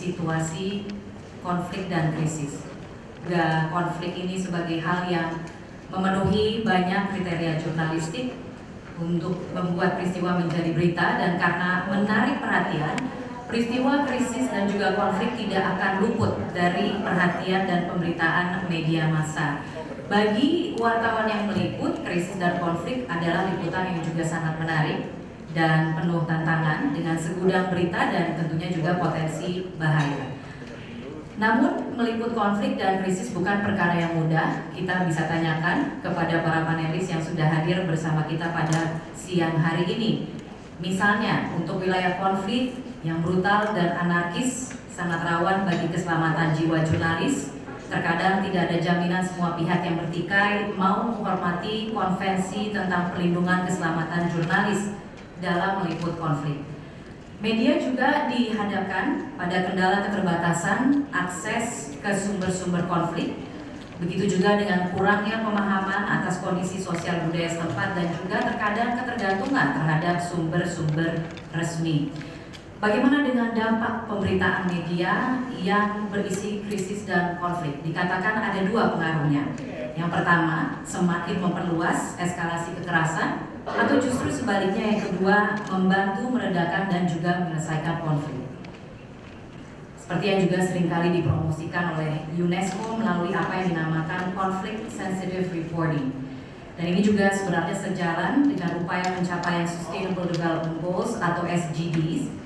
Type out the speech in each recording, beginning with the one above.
situasi konflik dan krisis. Konflik ini sebagai hal yang memenuhi banyak kriteria jurnalistik untuk membuat peristiwa menjadi berita, dan karena menarik perhatian, peristiwa krisis dan juga konflik tidak akan luput dari perhatian dan pemberitaan media massa. Bagi wartawan yang meliput, krisis dan konflik adalah liputan yang juga sangat menarik dan penuh tantangan dengan segudang berita dan tentunya juga potensi bahaya. Namun, meliput konflik dan krisis bukan perkara yang mudah. Kita bisa tanyakan kepada para panelis yang sudah hadir bersama kita pada siang hari ini. Misalnya, untuk wilayah konflik yang brutal dan anarkis sangat rawan bagi keselamatan jiwa jurnalis. Terkadang tidak ada jaminan semua pihak yang bertikai mau menghormati konvensi tentang perlindungan keselamatan jurnalis dalam meliput konflik. Media juga dihadapkan pada kendala keterbatasan akses ke sumber-sumber konflik, begitu juga dengan kurangnya pemahaman atas kondisi sosial budaya setempat dan juga terkadang ketergantungan terhadap sumber-sumber resmi. Bagaimana dengan dampak pemberitaan media yang berisi krisis dan konflik? Dikatakan ada dua pengaruhnya. Yang pertama, semakin memperluas eskalasi kekerasan, atau justru sebaliknya yang kedua, membantu meredakan dan juga menyelesaikan konflik. Seperti yang juga seringkali dipromosikan oleh UNESCO melalui apa yang dinamakan Conflict Sensitive Reporting. Dan ini juga sebenarnya sejalan dengan upaya pencapaian Sustainable Development Goals atau SDGs,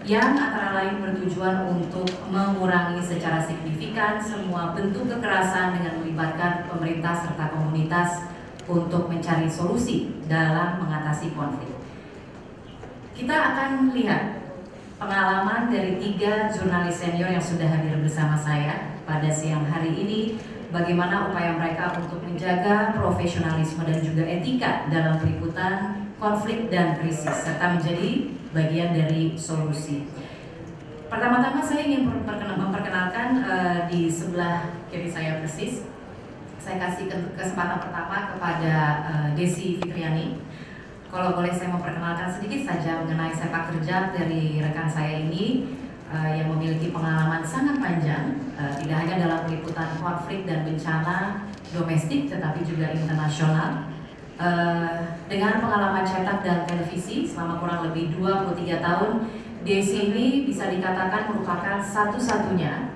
yang antara lain bertujuan untuk mengurangi secara signifikan semua bentuk kekerasan dengan melibatkan pemerintah serta komunitas untuk mencari solusi dalam mengatasi konflik. Kita akan lihat pengalaman dari 3 jurnalis senior yang sudah hadir bersama saya pada siang hari ini, bagaimana upaya mereka untuk menjaga profesionalisme dan juga etika dalam peliputan konflik dan krisis, serta menjadi bagian dari solusi. Pertama-tama saya ingin memperkenalkan di sebelah kiri saya persis. Saya kasih kesempatan pertama kepada Desi Fitriani. Kalau boleh saya memperkenalkan sedikit saja mengenai sepak terjang dari rekan saya ini yang memiliki pengalaman sangat panjang, tidak hanya dalam peliputan konflik dan bencana domestik tetapi juga internasional. Dengan pengalaman cetak dan televisi selama kurang lebih 23 tahun, Desi ini bisa dikatakan merupakan satu-satunya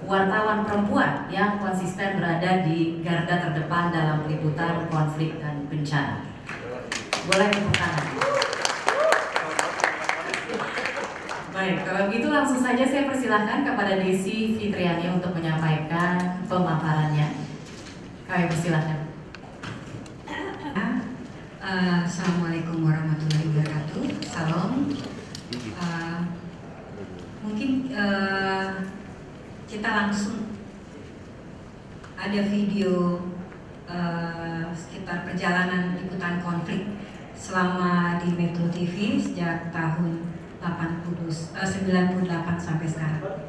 wartawan perempuan yang konsisten berada di garda terdepan dalam peliputan konflik dan bencana. Boleh tepuk tangan. Baik, kalau gitu langsung saja saya persilahkan kepada Desi Fitriani untuk menyampaikan pemaparannya. Kami persilahkan. Assalamualaikum warahmatullahi wabarakatuh. Salam. Mungkin kita langsung ada video sekitar perjalanan liputan konflik selama di Metro TV sejak tahun 98 sampai sekarang.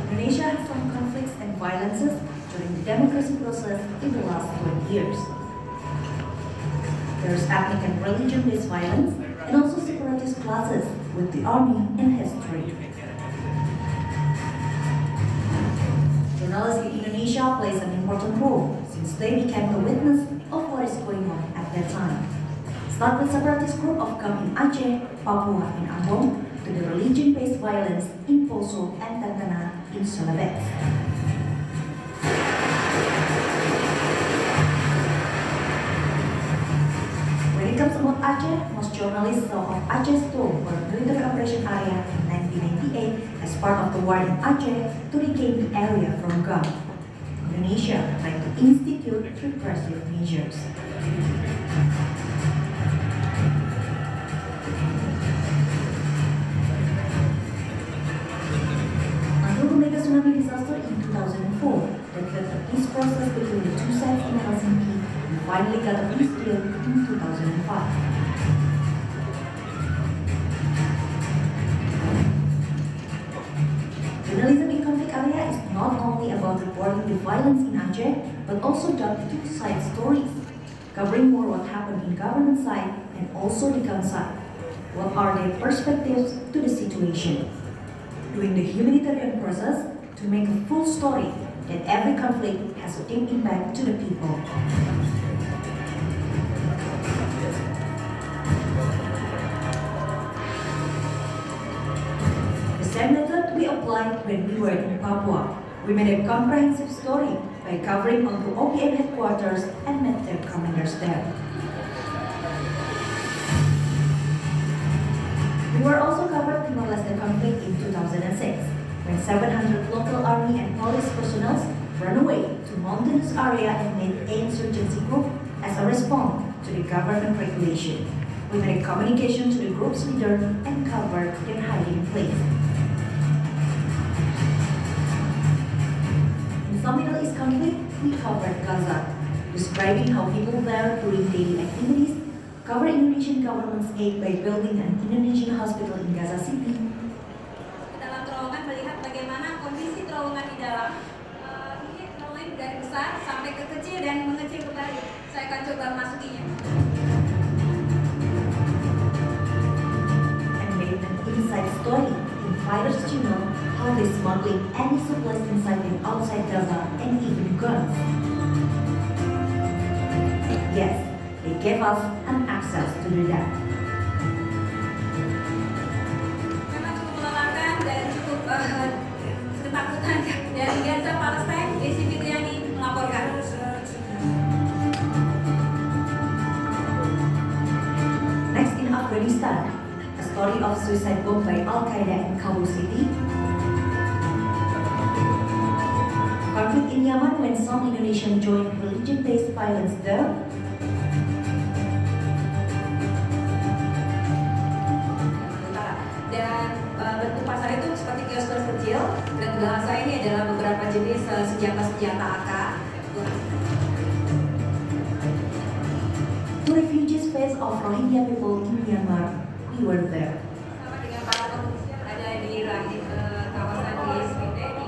Indonesia has some conflicts and violences during the democracy process in the last 20 years. There is ethnic and religion-based violence and also separatist clashes with the army in history. Journalists in Indonesia plays an important role since they became the witness of what is going on at that time. Start with separatist group of GAM in Aceh, Papua, and Ambon, to the religion-based violence in Poso and Tantana in Sulawesi. When it comes about Aceh, most journalists saw of Aceh Storm for a military operation area in 1998 as part of the war in Aceh to regain the area from GAM. Indonesia tried to institute repressive measures. Until the mega tsunami disaster in 2004 that led the peace process between the two sides in Helsinki, and finally got a peace deal in 2005. Journalism in conflict area is not only about reporting the violence in Aceh, but also the two-side stories, covering more what happened in government side and also the gun side. what are their perspectives to the situation, doing the humanitarian process to make a full story that every conflict has a deep impact to the people. The same method we applied when we were in Papua. We made a comprehensive story by covering onto OPM headquarters and met their commanders there. We were also covered Timor-Leste conflict in 2006, when 700 local army and police personnel ran away to mountainous area and made an insurgency group as a response to the government regulation. We made a communication to the group's leader and covered their hiding place. In some Middle East conflict, we covered Gaza, describing how people there doing daily activities, cover Indonesian government's aid by building an Indonesian hospital in Gaza City. Dalam terowongan melihat bagaimana kondisi terowongan di dalam. Ini terowongan dari besar sampai ke kecil dan mengecil kembali. Saya akan coba masukinya. And made an inside story in Fighters Channel how they smuggling any supplies inside and outside Gaza and even guns. Yes, they gave us an access to do that. Memang cukup melelahkan dan cukup ketakutan dari Gaza, Palestina. Desi Fitriani melaporkan. Next in Afghanistan, a story of suicide bomb by Al-Qaeda in Kabul City. Conflict in Yemen when some Indonesians joined religion-based violence there. Dan bentuk pasar itu seperti kios-kios kecil, dan di belakang saya ini adalah beberapa jenis senjata-senjata AK. To refugees face of Rohingya people in Myanmar, we were there. Sama dengan para pengungsi yang ada di kawasan di sekitar ini.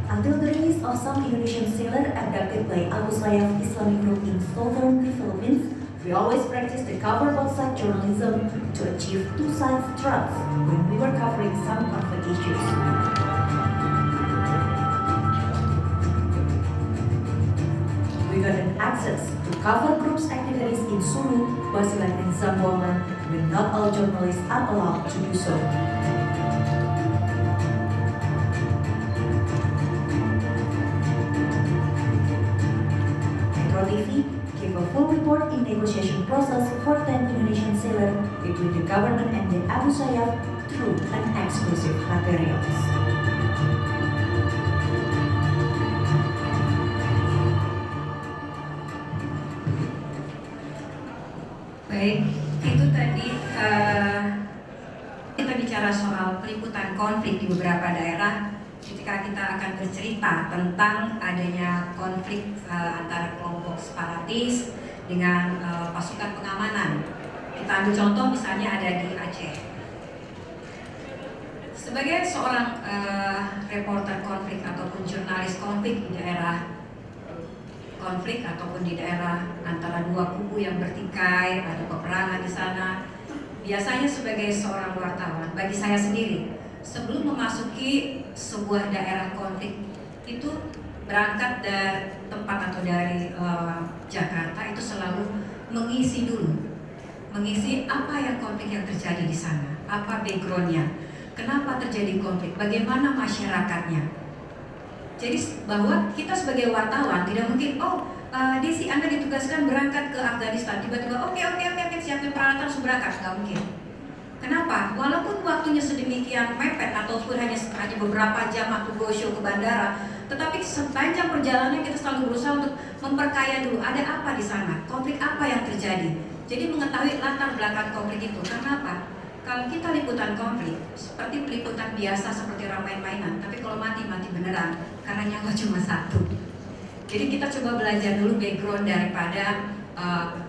Until the release of some Indonesian sailors abducted by Abu Sayyaf Islamic group in southern Philippines, we always practice the cover both side journalism to achieve two sides trust when we were covering some conflict issues. We got an access to cover groups' activities in Sulu, Basilan, and Zamboanga when not all journalists are allowed to do so. Metro TV gave a full report in negotiation process for 10 Indonesian sailors between the government and the Abu Sayyaf through an exclusive materials. Baik, itu tadi kita bicara soal peliputan konflik di beberapa daerah. Ketika kita akan bercerita tentang adanya konflik antara kelompok separatis dengan pasukan pengamanan. Kita ambil contoh misalnya ada di Aceh. Sebagai seorang reporter konflik ataupun jurnalis konflik di daerah konflik ataupun di daerah antara dua kubu yang bertikai, ada peperangan di sana. Biasanya sebagai seorang wartawan, bagi saya sendiri, sebelum memasuki sebuah daerah konflik itu berangkat dari tempat atau dari Jakarta itu selalu mengisi dulu, mengisi apa yang konflik yang terjadi di sana, apa backgroundnya, kenapa terjadi konflik, bagaimana masyarakatnya. Jadi bahwa kita sebagai wartawan tidak mungkin, Desi Anda ditugaskan berangkat ke Afghanistan, tiba-tiba oke, siapin peralatan harus berangkat, nggak mungkin. Kenapa? Walaupun waktunya sedemikian mepet ataupun hanya beberapa jam waktu go show ke bandara, tetapi sepanjang perjalanan kita selalu berusaha untuk memperkaya dulu ada apa di sana, konflik apa yang terjadi. Jadi mengetahui latar belakang konflik itu. Karena apa? Kalau kita liputan konflik, seperti peliputan biasa seperti orang main-mainan, tapi kalau mati beneran, karena nyawa cuma satu. Jadi kita coba belajar dulu background daripada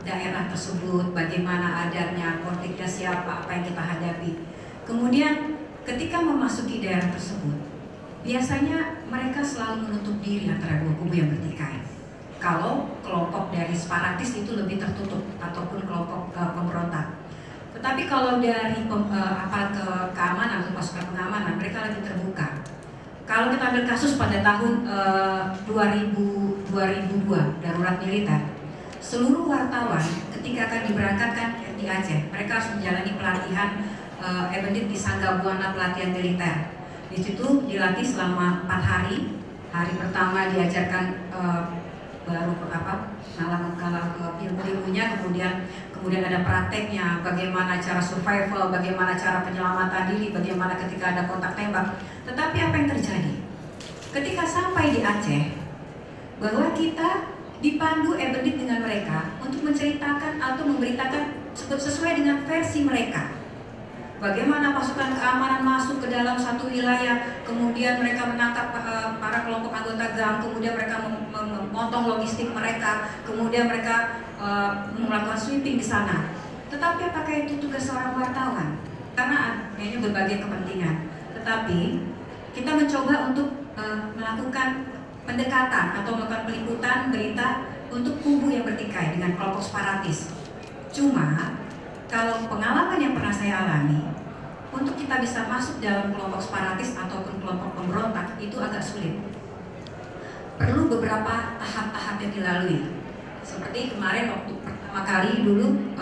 daerah tersebut, bagaimana adanya, konfliknya siapa, apa yang kita hadapi. Kemudian ketika memasuki daerah tersebut, biasanya mereka selalu menutup diri antara dua kubu yang bertikai. kalau kelompok dari separatis itu lebih tertutup ataupun kelompok pemberontak. Tetapi kalau dari aparat keamanan atau pasukan pengamanan, mereka lebih terbuka. Kalau kita ambil kasus pada tahun 2002 darurat militer, seluruh wartawan ketika akan diberangkatkan di Aceh, mereka harus menjalani pelatihan Ebendit di Sangga Buana pelatihan militer. Di situ dilatih selama 4 hari. Hari pertama diajarkan baru ngalang ilmu-ilmunya, kemudian ada prakteknya, bagaimana cara survival, bagaimana cara penyelamatan diri, bagaimana ketika ada kontak tembak. Tetapi apa yang terjadi? Ketika sampai di Aceh, bahwa kita dipandu Ebendit dengan mereka untuk menceritakan atau memberitakan sesuai dengan versi mereka. Bagaimana pasukan keamanan masuk ke dalam satu wilayah, kemudian mereka menangkap para kelompok anggota GAM, kemudian mereka memotong logistik mereka, kemudian mereka melakukan sweeping di sana. Tetapi apakah itu tugas seorang wartawan? Karena adanya berbagai kepentingan. Tetapi kita mencoba untuk melakukan pendekatan atau melakukan peliputan berita untuk kubu yang bertikai dengan kelompok separatis. Cuma kalau pengalaman yang pernah saya alami, untuk kita bisa masuk dalam kelompok separatis ataupun kelompok pemberontak itu agak sulit. Perlu beberapa tahap-tahap yang dilalui. Seperti kemarin waktu pertama kali dulu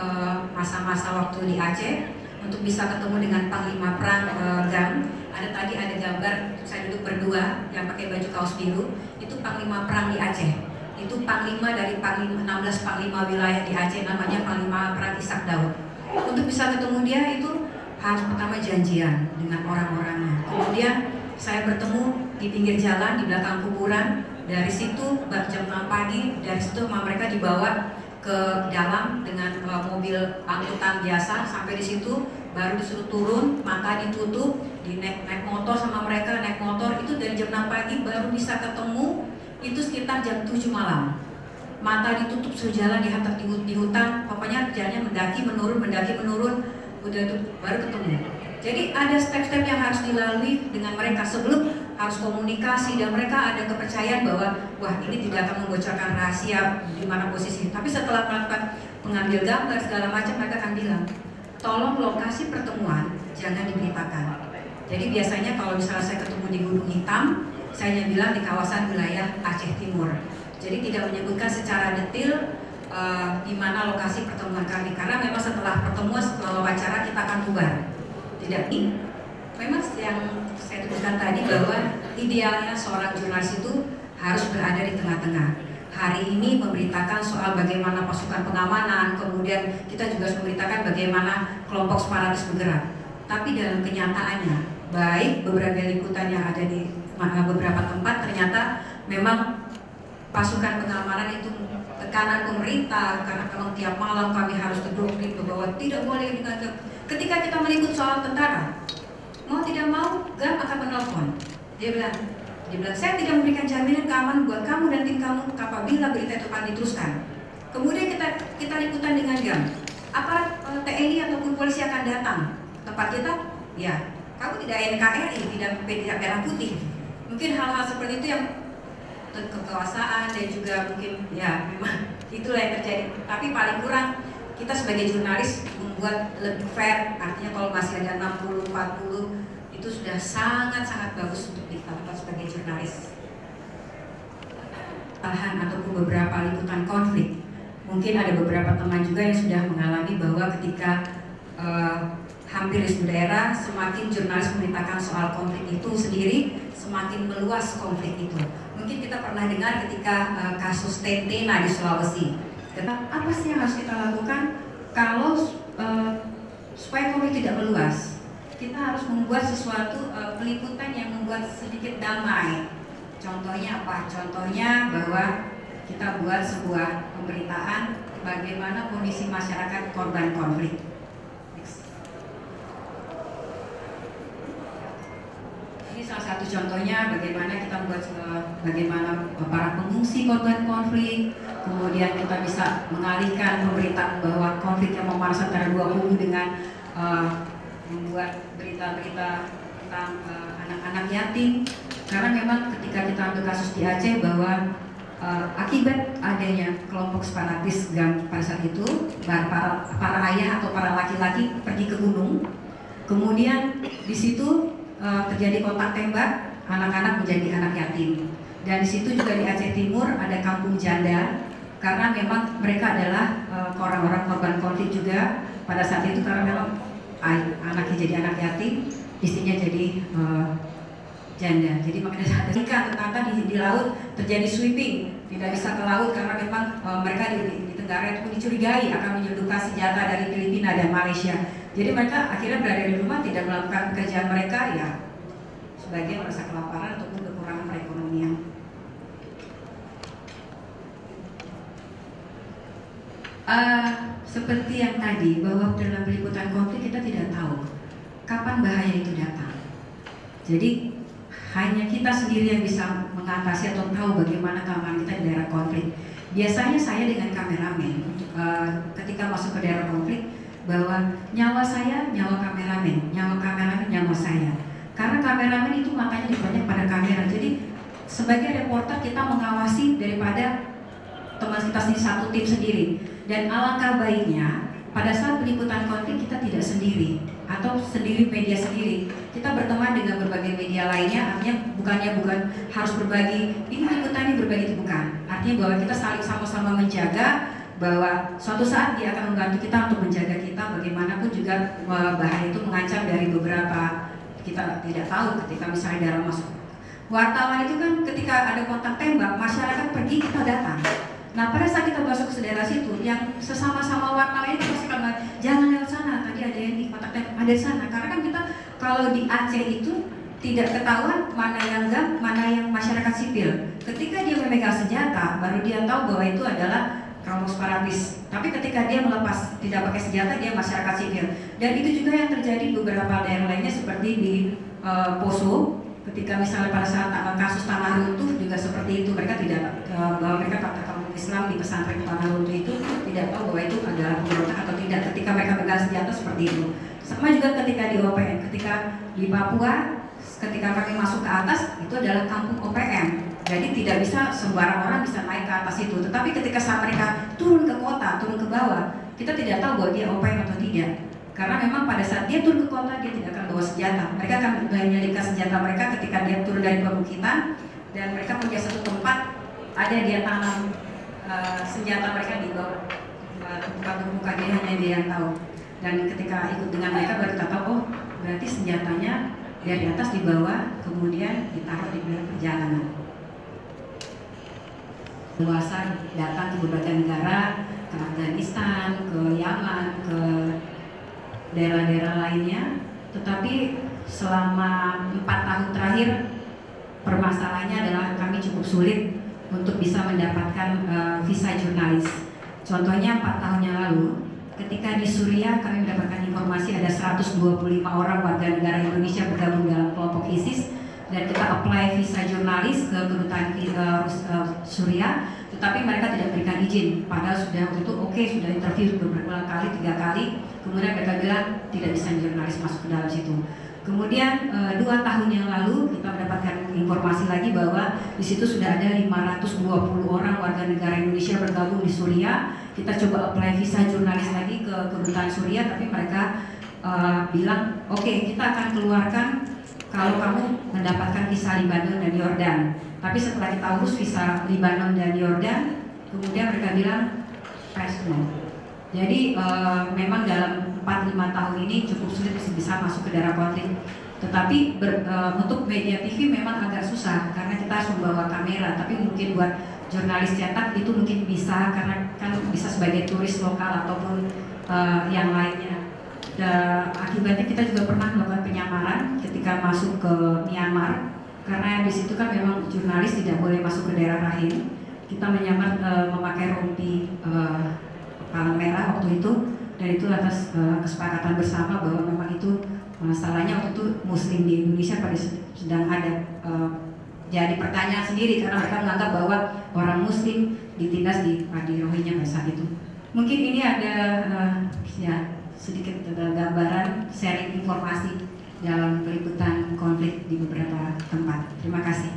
masa-masa waktu di Aceh, untuk bisa ketemu dengan Panglima Perang GAM, ada gambar saya duduk berdua yang pakai baju kaos biru, itu Panglima Perang di Aceh. Itu Panglima dari 16 Panglima wilayah di Aceh, namanya Panglima Perang Ishak Daud. Untuk bisa ketemu dia itu harus pertama janjian dengan orang-orangnya. Kemudian saya bertemu di pinggir jalan di belakang kuburan. Dari situ jam 6 pagi, dari situ mereka dibawa ke dalam dengan mobil angkutan biasa. Sampai di situ baru disuruh turun, mata ditutup, naik motor sama mereka, naik motor itu dari jam 6 pagi baru bisa ketemu itu sekitar jam 7 malam. Mata ditutup, suruh jalan dihantar di hutan, pokoknya jalannya mendaki menurun, udah itu baru ketemu. Jadi ada step-step yang harus dilalui dengan mereka sebelum harus komunikasi, dan mereka ada kepercayaan bahwa wah ini tidak akan membocorkan rahasia di mana posisi. Tapi setelah melakukan pengambil gambar segala macam, mereka akan bilang tolong lokasi pertemuan jangan diberitakan. Jadi biasanya kalau misalnya saya ketemu di Gunung Hitam, saya bilang di kawasan wilayah Aceh Timur. Jadi tidak menyebutkan secara detail di mana lokasi pertemuan kami, karena memang setelah pertemuan, setelah wawancara kita akan bubar. Tidak, memang yang saya tuliskan tadi bahwa idealnya seorang jurnalis itu harus berada di tengah-tengah. Hari ini memberitakan soal bagaimana pasukan pengamanan, kemudian kita juga harus memberitakan bagaimana kelompok separatis bergerak. Tapi dalam kenyataannya, baik beberapa liputan yang ada di beberapa tempat ternyata memang pasukan pengamanan itu tekanan pemerintah, karena memang tiap malam kami harus didoktrin bahwa tidak boleh dengan. Ketika kita meliput soal tentara, mau tidak mau GAM akan menelpon. Dia bilang saya tidak memberikan jaminan keamanan buat kamu dan tim kamu apabila berita itu akan diteruskan. Kemudian kita liputan dengan GAM, aparat TNI ataupun polisi akan datang tempat kita, ya kamu tidak NKRI, tidak merah putih. Mungkin hal-hal seperti itu yang kekuasaan dan juga mungkin ya memang itulah yang terjadi. Tapi paling kurang kita sebagai jurnalis membuat lebih fair, artinya kalau masih ada 60-40 itu sudah sangat-sangat bagus untuk ditonton sebagai jurnalis. Tahan ataupun beberapa liputan konflik, mungkin ada beberapa teman juga yang sudah mengalami bahwa ketika hampir di seluruh daerah semakin jurnalis memberitakan soal konflik itu sendiri, semakin meluas konflik itu. Mungkin kita pernah dengar ketika kasus Tentena di Sulawesi. Apa sih yang harus kita lakukan kalau supaya konflik tidak meluas? Kita harus membuat sesuatu peliputan yang membuat sedikit damai. Contohnya apa? Contohnya bahwa kita buat sebuah pemberitaan bagaimana kondisi masyarakat korban konflik. Ini salah satu contohnya bagaimana kita membuat bagaimana para pengungsi korban konflik, kemudian kita bisa mengalihkan pemberitaan bahwa konflik yang memanas antara dua kubu dengan membuat berita-berita tentang anak-anak yatim. Karena memang ketika kita ambil kasus di Aceh bahwa Akibat adanya kelompok separatis GAM pada saat itu, para ayah atau para laki-laki pergi ke gunung, kemudian di situ terjadi kontak tembak, anak-anak menjadi anak yatim. Dan di situ juga di Aceh Timur ada kampung janda, karena memang mereka adalah orang-orang korban konflik juga pada saat itu, karena memang anaknya jadi anak yatim, istrinya jadi janda. Jadi makanya ternyata di laut terjadi sweeping, tidak bisa ke laut karena memang mereka di Tenggara itu dicurigai akan menyelundupkan senjata dari Filipina dan Malaysia. Jadi mereka akhirnya berada di rumah, tidak melakukan pekerjaan mereka, ya sebagian merasa kelaparan ataupun kekurangan perekonomian. Seperti yang tadi, bahwa dalam peliputan konflik kita tidak tahu kapan bahaya itu datang. Jadi hanya kita sendiri yang bisa mengatasi atau tahu bagaimana keamanan kita di daerah konflik. Biasanya saya dengan kameramen ketika masuk ke daerah konflik, bahwa nyawa saya, nyawa kameramen, nyawa saya. Karena kameramen itu matanya banyak pada kamera. Jadi sebagai reporter kita mengawasi daripada teman kita sendiri, satu tim sendiri. Dan alangkah baiknya pada saat peliputan konflik kita tidak sendiri atau sendiri media sendiri. Kita berteman dengan berbagai media lainnya, artinya bukan harus berbagi ini liputan, ini berbagi, itu bukan. Artinya bahwa kita saling sama-sama menjaga, bahwa suatu saat dia akan membantu kita untuk menjaga kita. Bagaimanapun juga bahaya itu mengancam dari beberapa, kita tidak tahu ketika misalnya darah masuk. Wartawan itu kan ketika ada kontak tembak, masyarakat pergi, kita datang. Nah pada saat kita masuk ke daerah situ, yang sesama-sama wartawan itu pasti akan jangan lewat sana, tadi ada yang di kontak tembak, ada di sana. Karena kan kita kalau di Aceh itu tidak ketahuan mana yang GAM, mana yang masyarakat sipil. Ketika dia memegang senjata, baru dia tahu bahwa itu adalah kelompok separatis. Tapi ketika dia melepas, tidak pakai senjata, dia masyarakat sipil. Dan itu juga yang terjadi di beberapa daerah lainnya seperti di Poso. Ketika misalnya pada saat kasus tanah runtuh juga seperti itu, mereka tidak bahwa mereka kata kampung Islam di pesantren tanah runtuh itu tidak tahu bahwa itu adalah pemberontak atau tidak. Ketika mereka pegang senjata seperti itu. Sama juga ketika di OPM, ketika di Papua, ketika kami masuk ke atas itu adalah kampung OPM. Jadi tidak bisa sembarang orang bisa naik ke atas itu. Tetapi ketika saat mereka turun ke kota, turun ke bawah, kita tidak tahu bahwa dia OPM atau tidak. Karena memang pada saat dia turun ke kota, dia tidak akan bawa senjata. Mereka akan menyalipkan senjata mereka ketika dia turun dari perbukitan. Dan mereka punya satu tempat, ada dia tanam senjata mereka di bawah tempat terbuka, dia hanya dia yang tahu. Dan ketika ikut dengan mereka baru kita tahu, oh berarti senjatanya dari atas di bawah, kemudian ditaruh di belakang perjalanan. Luasan datang ke berbagai negara, ke Afghanistan, ke Yaman, ke daerah-daerah lainnya. Tetapi selama 4 tahun terakhir permasalahannya adalah kami cukup sulit untuk bisa mendapatkan visa jurnalis. Contohnya 4 tahun yang lalu, ketika di Suriah kami mendapatkan informasi ada 125 orang warga negara Indonesia bergabung dalam kelompok ISIS, dan kita apply visa jurnalis ke kedutaan Suriah, tetapi mereka tidak berikan izin. Padahal sudah waktu itu sudah interview beberapa kali, 3 kali, kemudian mereka bilang tidak bisa jurnalis masuk ke dalam situ. Kemudian 2 tahun yang lalu kita mendapatkan informasi lagi bahwa di situ sudah ada 520 orang warga negara Indonesia bergabung di Suriah. Kita coba apply visa jurnalis lagi ke kedutaan Suriah, tapi mereka bilang kita akan keluarkan kalau kamu mendapatkan visa Libanon dan Yordan. Tapi setelah kita urus visa Libanon dan Yordan, kemudian mereka bilang pass no. Jadi memang dalam 4-5 tahun ini cukup sulit bisa masuk ke daerah konflik. Tetapi untuk media TV memang agak susah karena kita harus membawa kamera. Tapi mungkin buat jurnalis cetak itu mungkin bisa, karena kan bisa sebagai turis lokal ataupun yang lainnya. Akibatnya kita juga pernah melakukan penyamaran ketika masuk ke Myanmar, karena di situ kan memang jurnalis tidak boleh masuk ke daerah lain. Kita menyamar memakai rompi palang merah waktu itu, dan itu atas kesepakatan bersama bahwa memang itu masalahnya waktu itu Muslim di Indonesia pada sedang ada jadi pertanyaan sendiri karena mereka menganggap bahwa orang Muslim ditindas di Rohingya pada saat itu. Mungkin ini ada sedikit gambaran sharing informasi dalam peliputan konflik di beberapa tempat. Terima kasih.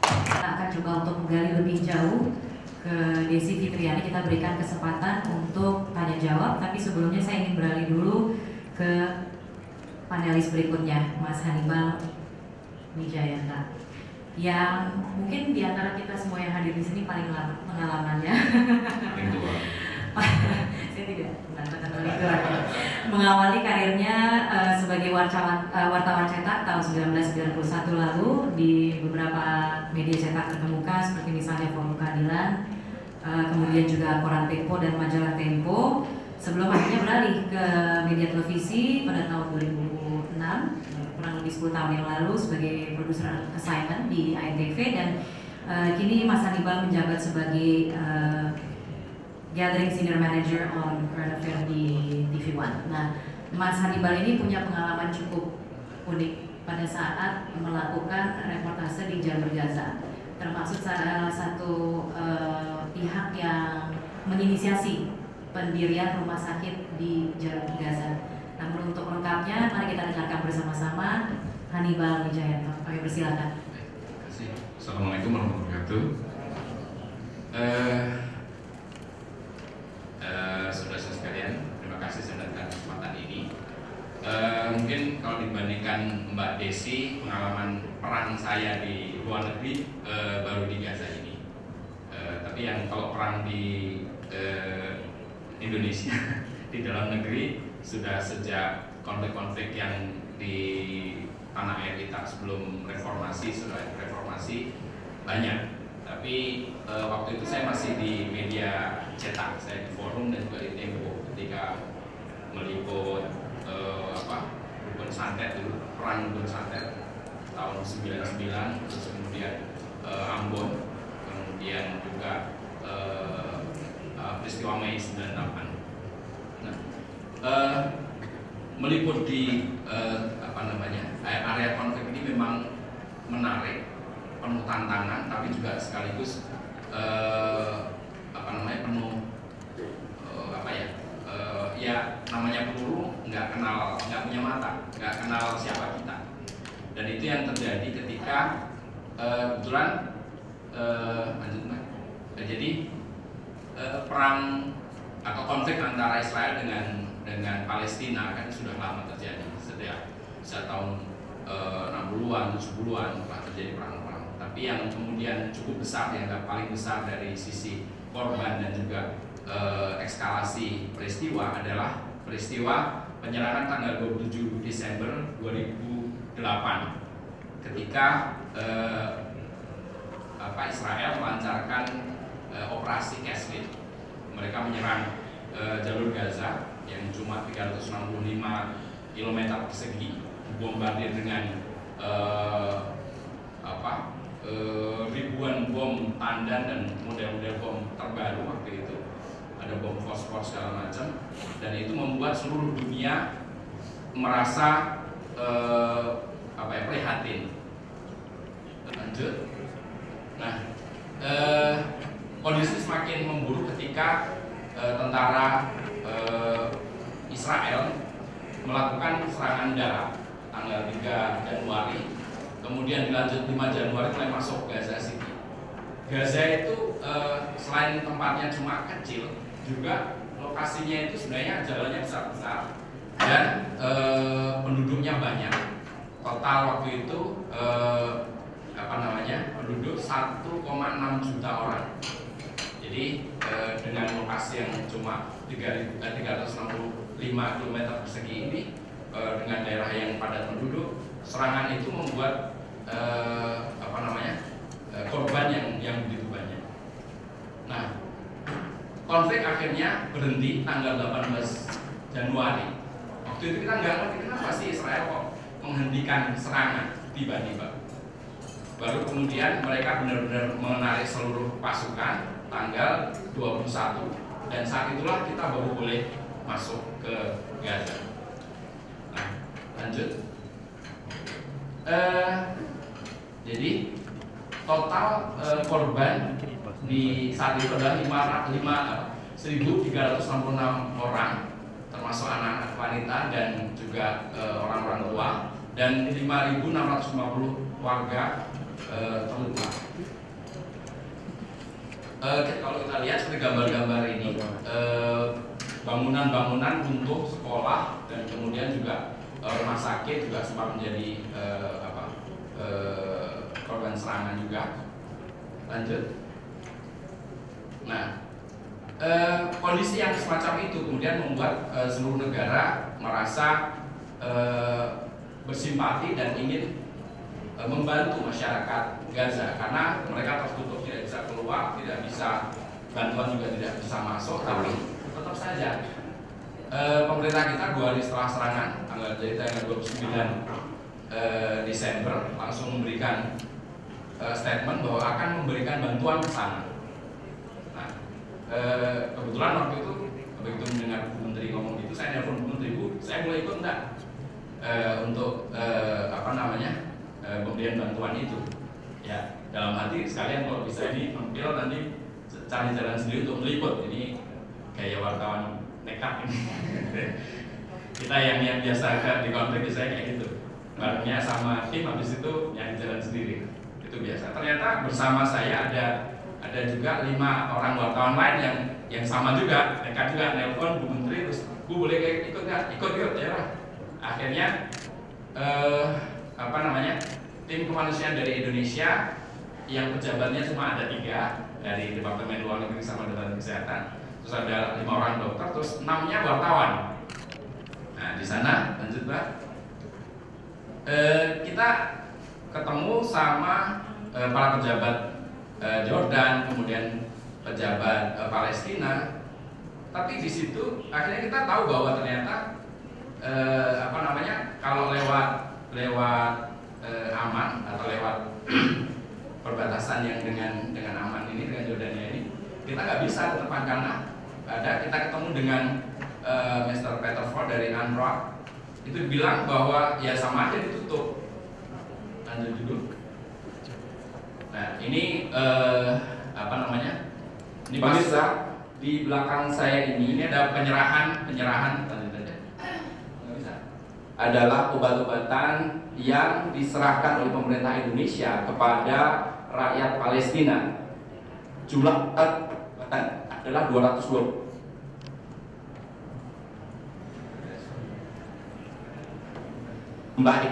Kita akan akan coba untuk menggali lebih jauh ke Desi Fitriani. Kita berikan kesempatan untuk tanya jawab, tapi sebelumnya saya ingin beralih dulu ke panelis berikutnya, Mas Hannibal Wijayanta, yang mungkin di antara kita semua yang hadir di sini paling lama pengalamannya. Paling tua. Saya tidak mengatakan paling tua. Mengawali karirnya sebagai wartawan cetak tahun 1991 lalu di beberapa media cetak terkemuka seperti misalnya Forum Keadilan, kemudian juga koran Tempo dan majalah Tempo, sebelum akhirnya beralih ke media televisi pada tahun 2006, kurang lebih 10 tahun yang lalu sebagai produser assignment di ANTV, dan kini Mas Hannibal menjabat sebagai Gathering Senior Manager on Current Affairs di TV One. Nah, Mas Hannibal ini punya pengalaman cukup unik pada saat melakukan reportase di jalur Gaza, termasuk salah satu pihak yang menginisiasi pendirian rumah sakit di jalur Gaza. Namun untuk lengkapnya, mari kita dengarkan bersama-sama Hannibal Wijayanta. Kami persilakan. Terima kasih. Assalamualaikum warahmatullahi wabarakatuh. Saudara-saudara sekalian, terima kasih saya mendapatkan kesempatan ini. Mungkin kalau dibandingkan Mbak Desi, pengalaman perang saya di luar negeri baru di Gaza ini. Tapi yang kalau perang di Indonesia di dalam negeri sudah sejak konflik-konflik yang di tanah air kita sebelum reformasi, setelah reformasi banyak. Tapi waktu itu saya masih di media cetak, saya di Forum dan juga di Tempo ketika meliput Rukun Santet dulu, perang Rukun Santet tahun 99, terus kemudian Ambon, kemudian juga peristiwa Mei 98. Nah, meliput di area konflik ini memang menarik, penuh tantangan, tapi juga sekaligus penuh ya namanya peluru nggak punya mata, nggak kenal siapa kita. Dan itu yang terjadi ketika kebetulan jadi perang atau konflik antara Israel dengan Palestina kan sudah lama terjadi, sejak tahun 60-an, 70-an telah terjadi perang-perang. Tapi yang kemudian cukup besar, yang paling besar dari sisi korban dan juga ekskalasi peristiwa adalah peristiwa penyerangan tanggal 27 Desember 2008 ketika Israel melancarkan operasi Castle. Mereka menyerang jalur Gaza yang cuma 365 km persegi, bombardir dengan ribuan bom tandan dan model-model bom terbaru waktu itu. Ada bom fosfor segala macam, dan itu membuat seluruh dunia merasa prihatin. Lanjut. Nah, kondisi semakin memburuk ketika tentara Israel melakukan serangan darat tanggal 3 Januari, kemudian dilanjut 5 Januari mulai masuk Gaza City. Gaza itu selain tempatnya cuma kecil, juga lokasinya itu sebenarnya jalannya besar-besar dan penduduknya banyak. Total waktu itu penduduk 1,6 juta orang. Jadi dengan lokasi yang cuma 365 km persegi ini, dengan daerah yang padat penduduk, serangan itu membuat korban yang begitu banyak. Nah, konflik akhirnya berhenti tanggal 18 Januari. Waktu itu kita nggak ngerti kenapa sih Israel kok menghentikan serangan tiba-tiba. Baru kemudian mereka benar-benar menarik seluruh pasukan tanggal 21, dan saat itulah kita baru boleh masuk ke Gaza. Nah, lanjut. Jadi total korban di saat itu adalah 1.366 orang, termasuk anak-anak wanita dan juga orang-orang tua, dan 5.650 warga terluka. kalau kita lihat seperti gambar-gambar ini, bangunan-bangunan runtuh sekolah dan kemudian juga rumah sakit juga sempat menjadi korban serangan juga. Lanjut. Nah, kondisi yang semacam itu kemudian membuat seluruh negara merasa bersimpati dan ingin membantu masyarakat Gaza karena mereka tertutup, tidak bisa keluar, tidak bisa, bantuan juga tidak bisa masuk. Tapi tetap saja pemerintah kita 2 hari setelah serangan, tanggal 29 Desember langsung memberikan statement bahwa akan memberikan bantuan ke sana. Nah, kebetulan waktu itu begitu mendengar Bu Menteri ngomong gitu, saya telepon Bu Menteri, Bu, saya boleh ikut enggak untuk pemberian bantuan itu? Ya, dalam hati sekalian kalau bisa ini tampil nanti cari jalan sendiri untuk meliput. Ini kayak wartawan nekat ini. Kita yang biasa di konflik saya kayak gitu, barengnya sama tim, habis itu nyari jalan sendiri, itu biasa. Ternyata bersama saya ada juga 5 orang wartawan lain yang sama juga, mereka juga nelpon Bu Menteri, terus Bu boleh ikut nggak? Ikut ya lah. Akhirnya tim kemanusiaan dari Indonesia yang pejabatnya cuma ada 3 dari Departemen Luar Negeri sama Departemen Kesehatan, terus ada 5 orang dokter, terus 6-nya wartawan. Nah di sana lanjut Pak, kita ketemu sama para pejabat Jordan, kemudian pejabat Palestina. Tapi di situ akhirnya kita tahu bahwa ternyata kalau lewat aman atau lewat perbatasan yang dengan aman ini, dengan Jordania ini, kita nggak bisa ke depan karena kita ketemu dengan Mr. Peter Ford dari UNRWA, itu bilang bahwa ya sama aja ditutup. Lanjut dulu. Nah ini ini pemirsa, di belakang saya ini ada penyerahan adalah obat-obatan yang diserahkan oleh pemerintah Indonesia kepada rakyat Palestina. Jumlah obat-obatan adalah 220. Kembali.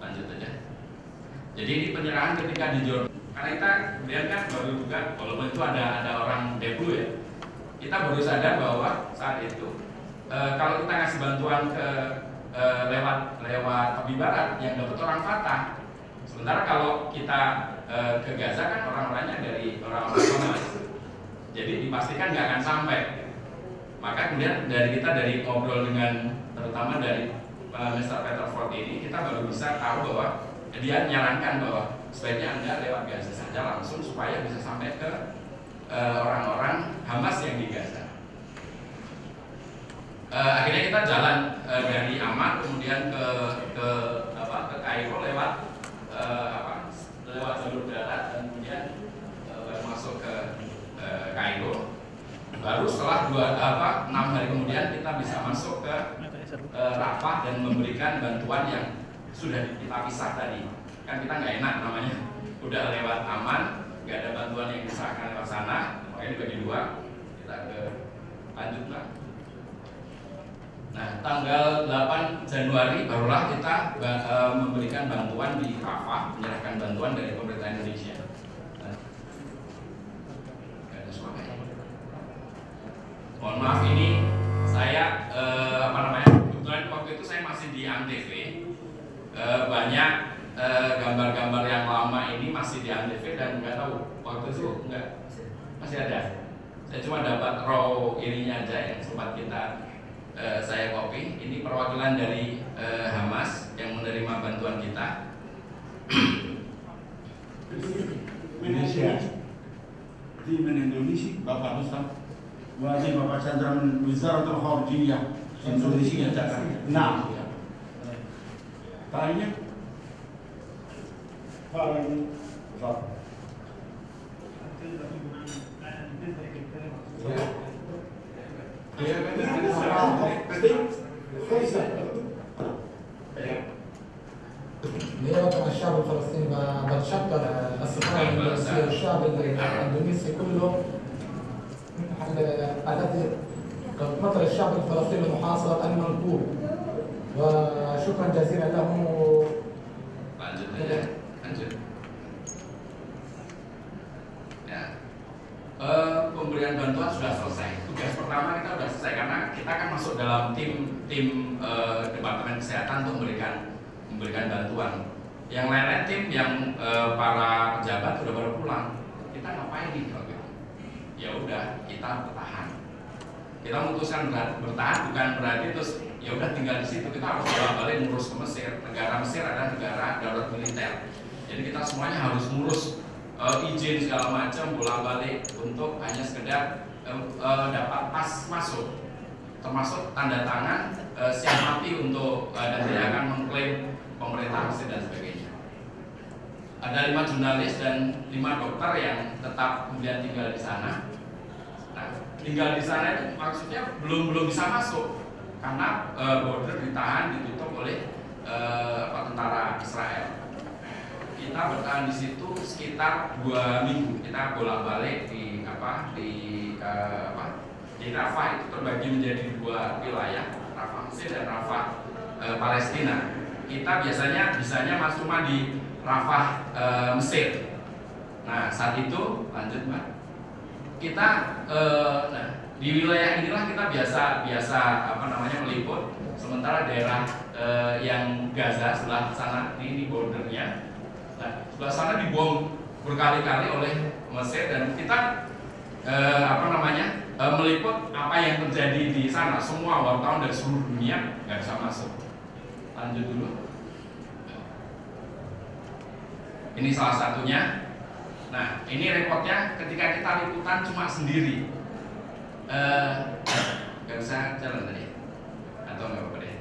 Lanjut aja. Jadi ini penyerahan ketika di Jordan. Karena kita kemudian kan baru juga, walaupun itu ada orang deblu ya, kita baru sadar bahwa saat itu kalau kita ngasih bantuan lewat tepi barat yang dapat orang Fatah. Sementara kalau kita ke Gaza kan orang-orangnya dari orang-orang Hamas, jadi dipastikan nggak akan sampai. Maka kemudian dari ngobrol dengan terutama dari Mr. Peter Ford ini, kita baru bisa tahu bahwa dia menyarankan bahwa sebaiknya Anda lewat Gaza saja langsung supaya bisa sampai ke orang-orang Hamas yang di Gaza. Akhirnya kita jalan dari Amman kemudian ke Kairo lewat jalur darat dan kemudian masuk ke Kairo. Baru setelah 6 hari kemudian kita bisa masuk ke Rafah dan memberikan bantuan yang sudah kita pisah tadi. Kan kita nggak enak namanya, udah lewat aman, nggak ada bantuan yang diserahkan lewat sana, makanya dibagi 2. Kita lanjut Pak. Nah, tanggal 8 Januari barulah kita memberikan bantuan di Rafah, menyerahkan bantuan dari pemerintah Indonesia. Nggak ada suara ya. Mohon maaf, ini saya kebetulan waktu itu saya masih di Antv. Banyak gambar-gambar yang lama ini masih di Antv dan nggak tahu waktu itu masih ada. Saya cuma dapat raw ininya aja yang sempat saya copy. Ini perwakilan dari Hamas yang menerima bantuan kita. Indonesia, di Indonesia, Bapak Ustaz, wajib Bapak Chandra Wizaratul Kharijiyah Indonesia Jakarta. Nah, tanya, Pak Ustaz. Ya, الشعب الاندونيسي كله الذي مثل الشعب الفلسطيني المحاصر المنكوب. وشكرا جزيلا له. Lanjut aja, lanjut. Ya, pemberian bantuan sudah selesai. Tugas pertama kita sudah selesai karena kita kan masuk dalam tim Departemen Kesehatan untuk memberikan bantuan. Yang lainnya tim yang para pejabat sudah baru pulang. Kita ngapain nih kalau gitu? Ya udah, kita bertahan. Kita memutuskan bertahan bukan berarti terus ya udah tinggal di situ. Kita harus bolak-balik ngurus ke Mesir. Negara Mesir adalah negara darurat militer. Jadi kita semuanya harus ngurus izin segala macam bolak-balik untuk hanya sekedar dapat pas masuk, termasuk tanda tangan siap mati untuk dan tidak akan mengklaim pemerintah Mesir dan sebagainya. Ada 5 jurnalis dan 5 dokter yang tetap kemudian tinggal di sana. Nah, tinggal di sana itu maksudnya belum bisa masuk karena border ditahan, ditutup oleh tentara Israel. Kita bertahan di situ sekitar 2 minggu. Kita bolak-balik di Rafah itu terbagi menjadi 2 wilayah, Rafah Mesir dan Rafah Palestina. Kita bisanya masuk cuma di Rafah Mesir. Nah, saat itu lanjut Mbak. Kita di wilayah inilah kita biasa meliput. Sementara daerah yang Gaza sebelah sana ini bordernya. Nah, sebelah sana dibom berkali-kali oleh Mesir dan kita meliput apa yang terjadi di sana. Semua wartawan dari seluruh dunia nggak bisa masuk. Lanjut dulu. Ini salah satunya. Nah, ini repotnya ketika kita liputan cuma sendiri. Gak bisa jalan tadi, atau nggak apa-apa deh.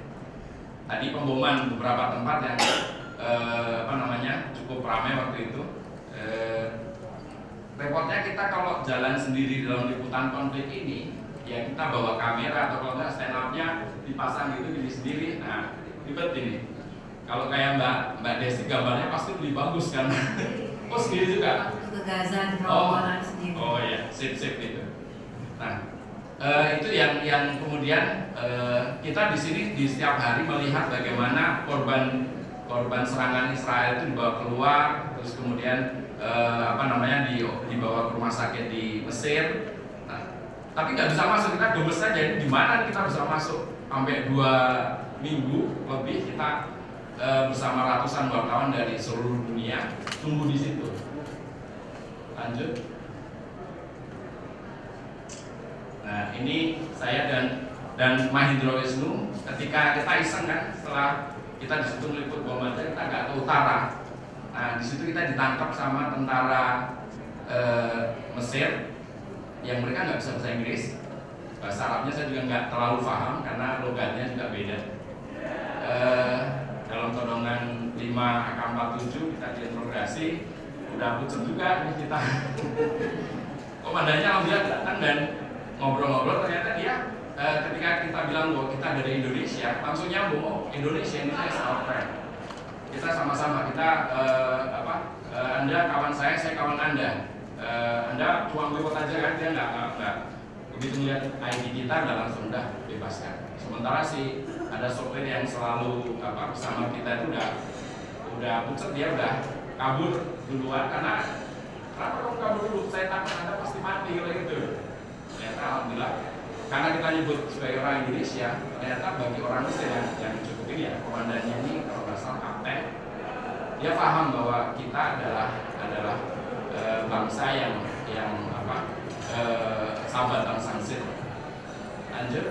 Tadi pemboman beberapa tempat yang cukup ramai waktu itu. Repotnya kita kalau jalan sendiri dalam liputan konflik ini, ya kita bawa kamera atau kalau nggak stand up-nya dipasang gitu diri sendiri. Nah, ribet ini. Kalau kayak Mbak Desi gambarnya pasti lebih bagus kan. Oh sendiri juga. Ke Gaza di terowongan sendiri. Oh ya, sip gitu. Nah, itu yang kemudian kita di sini di setiap hari melihat bagaimana korban serangan Israel itu dibawa keluar, terus kemudian dibawa ke rumah sakit di Mesir. Nah, tapi nggak bisa masuk, kita gemes saja. Di mana kita bisa masuk? Sampai 2 minggu lebih kita bersama ratusan wartawan dari seluruh dunia tunggu di situ. Lanjut. Nah, ini saya dan Mahendra Wisnu ketika kita iseng kan, setelah kita di situ meliput bom aja kita nggak ke utara. Nah, di situ kita ditangkap sama tentara Mesir yang mereka nggak bisa bahasa Inggris. Bahasa Arabnya saya juga nggak terlalu paham karena logatnya juga beda. Dalam todongan 5 AK-47 kita diinterogasi, udah pucet juga nih kita. Komandannya alhamdulillah datang dan ngobrol-ngobrol, ternyata dia ketika kita bilang bahwa kita dari Indonesia, langsung nyambung, Indonesia ini saya friend. Kita sama-sama, kita Anda kawan saya kawan Anda. Anda cuma lewat aja kan, dia nggak begitu melihat ID kita nggak langsung udah bebaskan. Sementara ada sopir yang selalu bersama kita itu udah pucet, dia udah kabur duluan karena kenapa kamu kabur dulu? Saya takut Anda pasti mati gitu. Ternyata alhamdulillah karena kita nyebut sebagai orang Indonesia, ternyata bagi orang Mesir yang cukup ini ya, komandannya ini kalau nggak salah kapten, dia paham bahwa kita adalah bangsa yang sahabat bangsa Mesir. Lanjut.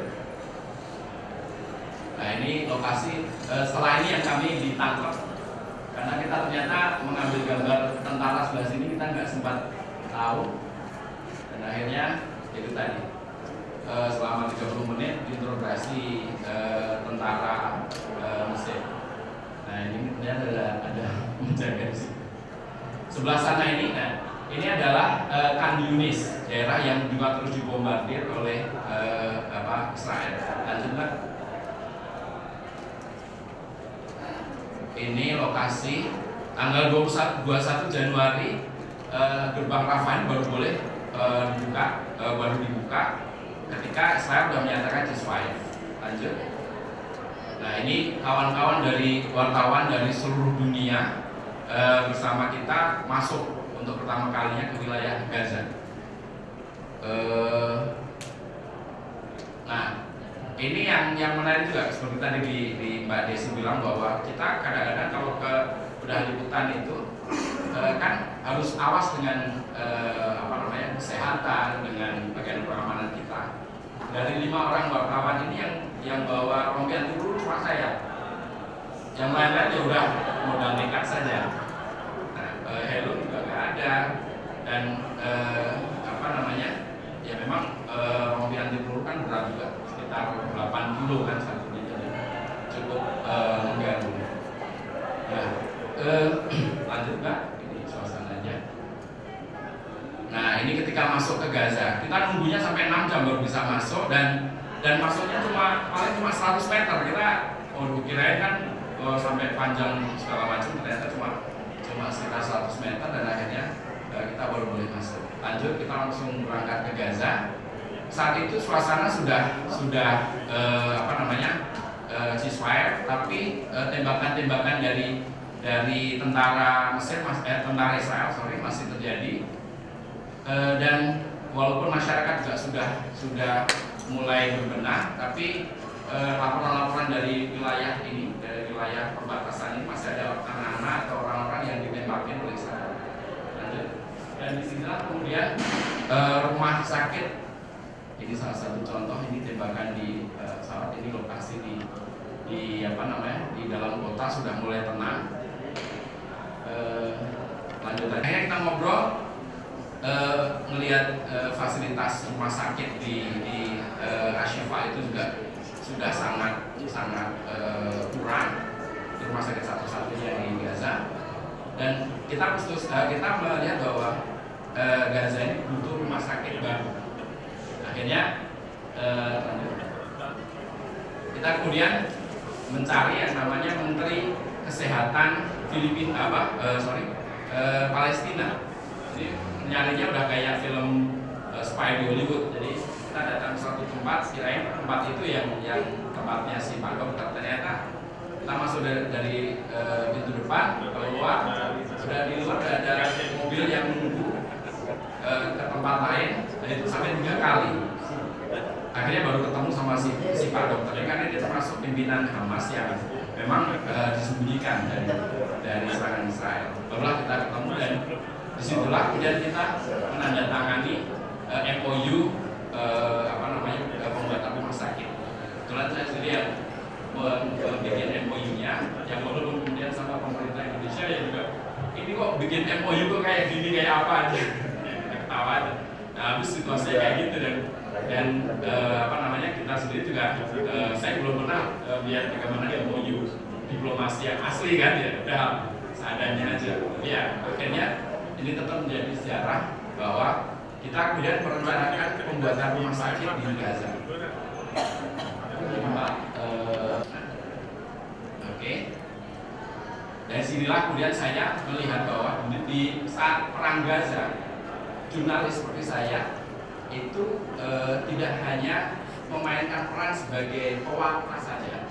Nah, ini lokasi setelah ini yang kami ditangkap karena kita ternyata mengambil gambar tentara sebelah sini kita nggak sempat tahu dan akhirnya itu tadi selama 30 menit diinterogasi tentara Mesir. Nah, ini ternyata ada menjaga di sini. Sebelah sana ini, ini adalah Khan Yunis, daerah yang juga terus dibombardir oleh Israel. Lanjut Mbak. Ini lokasi tanggal 21 Januari gerbang Rafah baru boleh dibuka ketika Israel sudah menyatakan ceasefire. Lanjut. Nah, ini kawan-kawan dari wartawan dari seluruh dunia bersama kita masuk untuk pertama kalinya ke wilayah Gaza. Nah, ini yang menarik juga seperti tadi di Mbak Desi bilang bahwa kita kadang-kadang kalau udah liputan itu kan harus awas dengan kesehatan, dengan bagian pengamanan kita. Dari 5 orang wartawan ini yang bawa rompi anti peluru cuma saya. Yang lain-lain ya udah modal nekat saja. Nah, helm juga nggak ada dan ya memang rompi anti peluru kan berat juga, sekitar 8 kilo kan satunya, jadi cukup mengganggu. Nah, lanjut Mbak, ini suasananya. Nah, ini ketika masuk ke Gaza, kita nunggunya sampai 6 jam baru bisa masuk dan masuknya paling cuma 100 meter. Kita kirain kan sampai panjang segala macam, ternyata cuma sekitar 100 meter dan akhirnya kita baru boleh masuk. Lanjut, kita langsung berangkat ke Gaza. Saat itu suasana sudah ceasefire, tapi tembakan-tembakan dari tentara Mesir, tentara Israel masih terjadi. Dan walaupun masyarakat juga sudah mulai berbenah, tapi laporan-laporan dari wilayah ini, dari wilayah perbatasan ini masih ada anak-anak atau orang-orang yang ditembakin oleh Israel. Lanjut. Dan disinilah kemudian rumah sakit. Ini salah satu contoh, ini tembakan di pesawat. Ini lokasi di dalam kota sudah mulai tenang. Lanjut. Akhirnya kita ngobrol. Melihat fasilitas rumah sakit di Ashifa itu juga sudah sangat kurang. Itu rumah sakit satu-satunya di Gaza. Dan kita melihat bahwa Gaza ini butuh rumah sakit baru. Akhirnya kita kemudian mencari yang namanya Menteri Kesehatan Palestina. Jadi nyarinya udah kayak film spy di Hollywood. Jadi kita datang ke suatu tempat, kirain tempat itu yang tempatnya si Pak Dokter. Ternyata kita masuk dari pintu depan keluar, sudah di luar ada mobil yang menunggu ke tempat lain, dan itu sampai 3 kali. Akhirnya baru ketemu sama si Pak Dokter, karena dia termasuk pimpinan Hamas yang memang disembunyikan dari serangan Israel. Barulah kita ketemu dan disitulah kemudian kita menandatangani MOU pembuatan rumah sakit. Kebetulan saya sendiri yang bikin MOU-nya, yang walaupun kemudian sama pemerintah Indonesia ya juga, ini kok bikin MOU kok kayak gini, kayak apa aja, ketawa aja. Nah, habis situasinya kayak gitu dan kita sendiri juga saya belum pernah lihat bagaimana MOU diplomasi yang asli kan ya, udah seadanya aja. Ya, akhirnya ini tetap menjadi sejarah bahwa kita kemudian merencanakan pembuatan rumah sakit di Gaza. Oke. Dari sinilah kemudian saya melihat bahwa di saat perang Gaza, jurnalis seperti saya itu tidak hanya memainkan peran sebagai pewarta saja,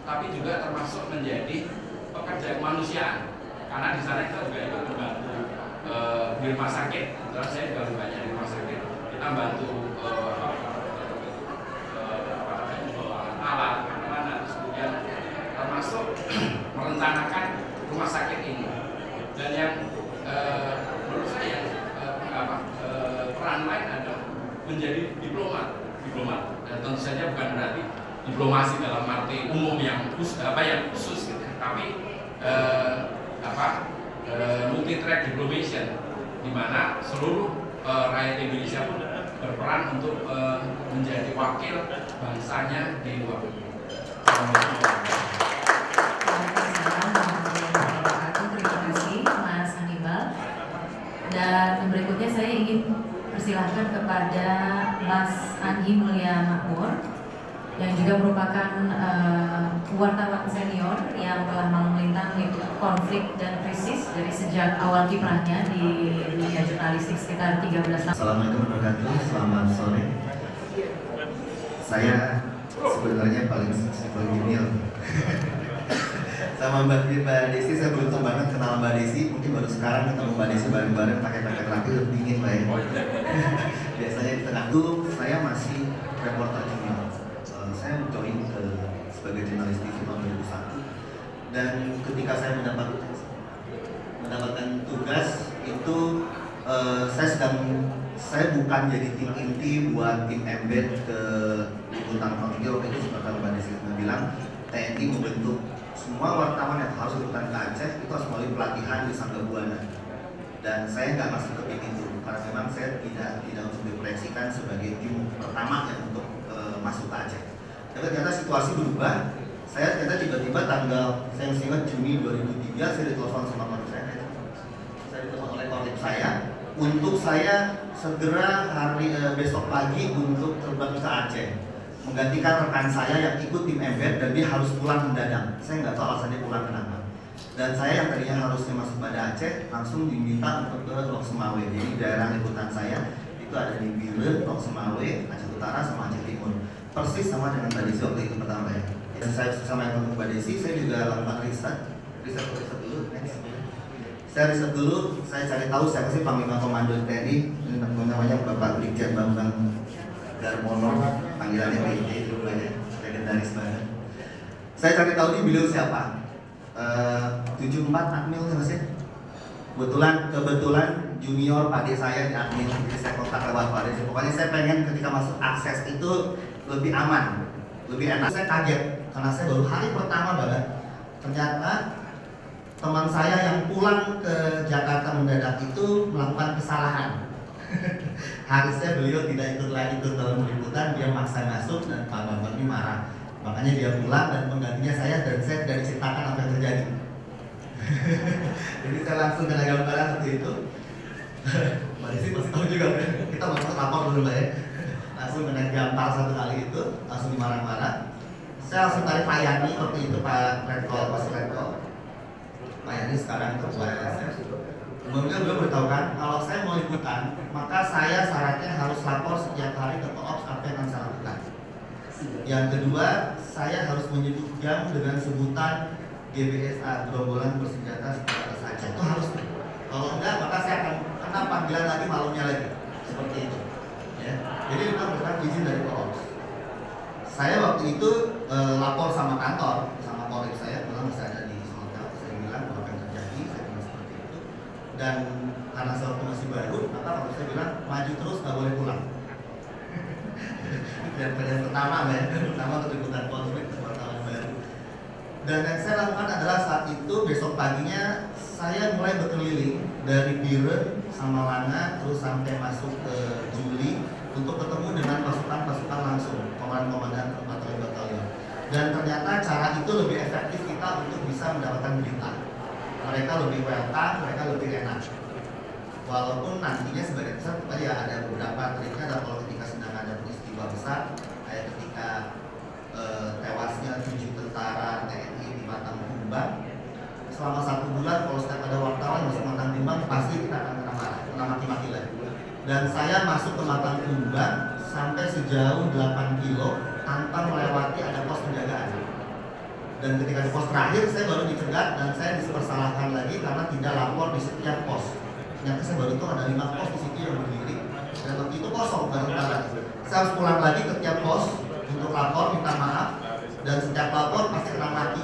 tapi juga termasuk menjadi pekerja kemanusiaan. Karena di sana kita juga ikut membantu di rumah sakit. Terus saya juga banyak di rumah sakit. Kita bantu alat mana-mana, terus kemudian termasuk merencanakan rumah sakit ini. Dan yang menurut saya peran lain adalah menjadi diplomat. Dan tentu saja bukan berarti diplomasi dalam arti umum yang khusus gitu, tapi multi track diplomation, di mana seluruh rakyat Indonesia pun berperan untuk menjadi wakil bangsanya di luar negeri. Terima kasih Mas Hannibal. Dan berikutnya saya ingin persilahkan kepada Mas Anggi Mulya Makmur yang juga merupakan wartawan senior yang telah melintang konflik dan krisis dari sejak awal kiprahnya di dunia jurnalistik sekitar 13 tahun. Assalamualaikum warahmatullahi wabarakatuh, selamat sore. Saya sebenarnya paling junior. Sama Mbak Desi, saya beruntung banget kenal Mbak Desi. Mungkin baru sekarang ketemu Mbak Desi bareng-bareng pakai pakai rapi lebih dingin Mbak ya. Biasanya di tengah itu saya masih reporter junior. Saya join sebagai jurnalis TV tahun 2001. Dan ketika saya mendapatkan tugas itu saya bukan jadi tim inti buat tim embed ke liputan tahun waktu itu seperti Mbak Desi bilang, TNI membentuk semua wartawan yang harus liputan ke Aceh itu harus melalui pelatihan di Sangga Buana. Dan saya nggak masuk ke tim itu karena memang saya tidak untuk diproyeksikan sebagai tim pertama yang untuk masuk ke Aceh. Dan ternyata situasi berubah. Saya ternyata tiba-tiba saya masih ingat Juni 2003 saya ditelepon sama kontib saya. Saya ditelepon oleh kontib saya untuk saya segera besok pagi untuk terbang ke Aceh, menggantikan rekan saya yang ikut tim embed dan dia harus pulang mendadak. Saya nggak tahu alasannya pulang kenapa. Dan saya yang tadinya harusnya masuk pada Aceh langsung diminta untuk ke Lok Semawe. Jadi daerah liputan saya itu ada di Biren, Lok Semawe, Aceh Utara sama Aceh Timur. Persis sama dengan Mbak Desi waktu itu pertama ya. Dan saya sama yang Mbak Desi, saya juga lakukan riset dulu. Next. Saya riset dulu, saya cari tahu siapa sih Panglima Komando TNI, namanya Bapak Brigjen Bambang Darmono, panggilannya BJ dulu ya, legendaris banget. Saya cari tahu nih beliau siapa. 74 admil ya Mas ya. Kebetulan junior pade saya di admin, jadi saya kontak lewat pade. Pokoknya saya pengen ketika masuk akses itu lebih aman, lebih enak. Saya kaget karena saya baru hari pertama banget. Ternyata teman saya yang pulang ke Jakarta mendadak itu melakukan kesalahan. Harusnya beliau tidak ikut lagi ke dalam liputan, dia maksa masuk dan Pak Bambang ini marah. Makanya dia pulang dan menggantinya saya dan saya tidak diceritakan apa yang terjadi. Jadi saya langsung kena gambaran seperti itu. Mbak Desi pasti tahu juga kan? Kita mau lapor dulu Mbak ya. Langsung kena gampar satu kali itu, langsung dimarah-marah. Saya langsung tarik Pak Yani waktu itu Pak Letkol, Pak Yani sekarang ketua LSM. Kemudian beliau beritahukan kalau saya mau liputan, maka saya syaratnya harus lapor setiap hari ke Koops apa yang akan saya lakukan. Yang kedua, saya harus menyebut jam dengan sebutan GBSA, Gerombolan Bersenjata Sebatas Aceh. Itu harus. Kalau enggak, maka saya akan kena panggilan lagi malamnya lagi. Seperti itu. Ya. Jadi itu bukan izin dari Koops. Saya waktu itu lapor sama kantor, sama korik saya, bilang saya ada di hotel. Saya bilang apa yang terjadi, saya bilang seperti itu. Dan karena saya waktu masih baru, maka kalau saya bilang maju terus nggak boleh pulang. Yang pertama ya, pertama untuk liputan konflik wartawan baru. Dan yang saya lakukan adalah saat itu besok paginya saya mulai berkeliling dari Biren sama Langa terus sampai masuk ke Juli untuk ketemu dengan pasukan-pasukan langsung, komandan-komandan batalion-batalion. Dan ternyata cara itu lebih efektif kita untuk bisa mendapatkan berita. Mereka lebih welcome, mereka lebih enak. Walaupun nantinya sebagai besar ya ada beberapa triknya, ada kalau ketika sedang ada peristiwa besar, kayak ketika tewasnya 7 tentara TNI di Matang Kumbang, selama 1 bulan kalau setiap ada wartawan masuk Matang Kumbang pasti kita akan kena maki-maki lagi. Dan saya masuk ke Matang Kumbang sampai sejauh 8 kilo tanpa melewati ada pos penjagaan. Dan ketika di pos terakhir saya baru dicegat dan saya dipersalahkan lagi karena tidak lapor di setiap pos. Ternyata saya baru tahu ada 5 pos di situ yang berdiri dan waktu itu kosong bareng-bareng. Saya harus pulang lagi ke tiap pos untuk lapor, minta maaf, dan setiap lapor pasti kena mati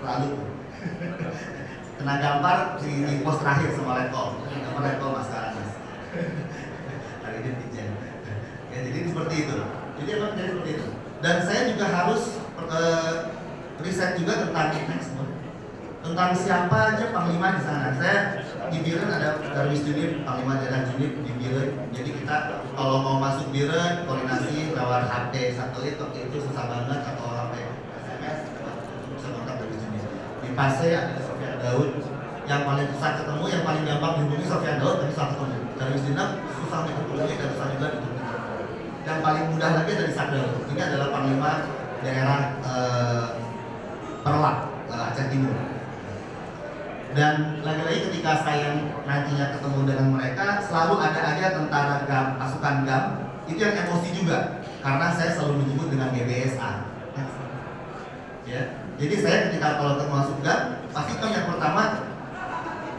lalu kena gambar di pos terakhir sama Letkol. Gambar Letkol Mas Karanas hari ini Pijen. Ya, jadi seperti itu. Jadi emang jadi seperti itu. Dan saya juga harus riset juga tentang siapa aja panglima di sana. Saya di Biren ada Darwis Junip, Panglima Daerah Junip di Biren. Jadi kita kalau mau masuk Biren koordinasi lewat HP satelit waktu itu susah banget atau HP SMS bisa kontak Darwis Junip. Di Pasai ada Sofian Daud. Yang paling susah ketemu, yang paling gampang dihubungi Sofian Daud tapi susah ketemu. Darwis Junip susah dihubungi dan susah juga dihubungi. Yang paling mudah lagi dari Sakdal. Ini adalah Panglima daerah Perlak, Aceh Timur. Dan lagi-lagi ketika saya nantinya ketemu dengan mereka, selalu ada aja tentara GAM, pasukan GAM, itu yang emosi juga, karena saya selalu menyebut dengan GBSA. Ya, jadi saya ketika kalau masuk GAM, pasti kan yang pertama,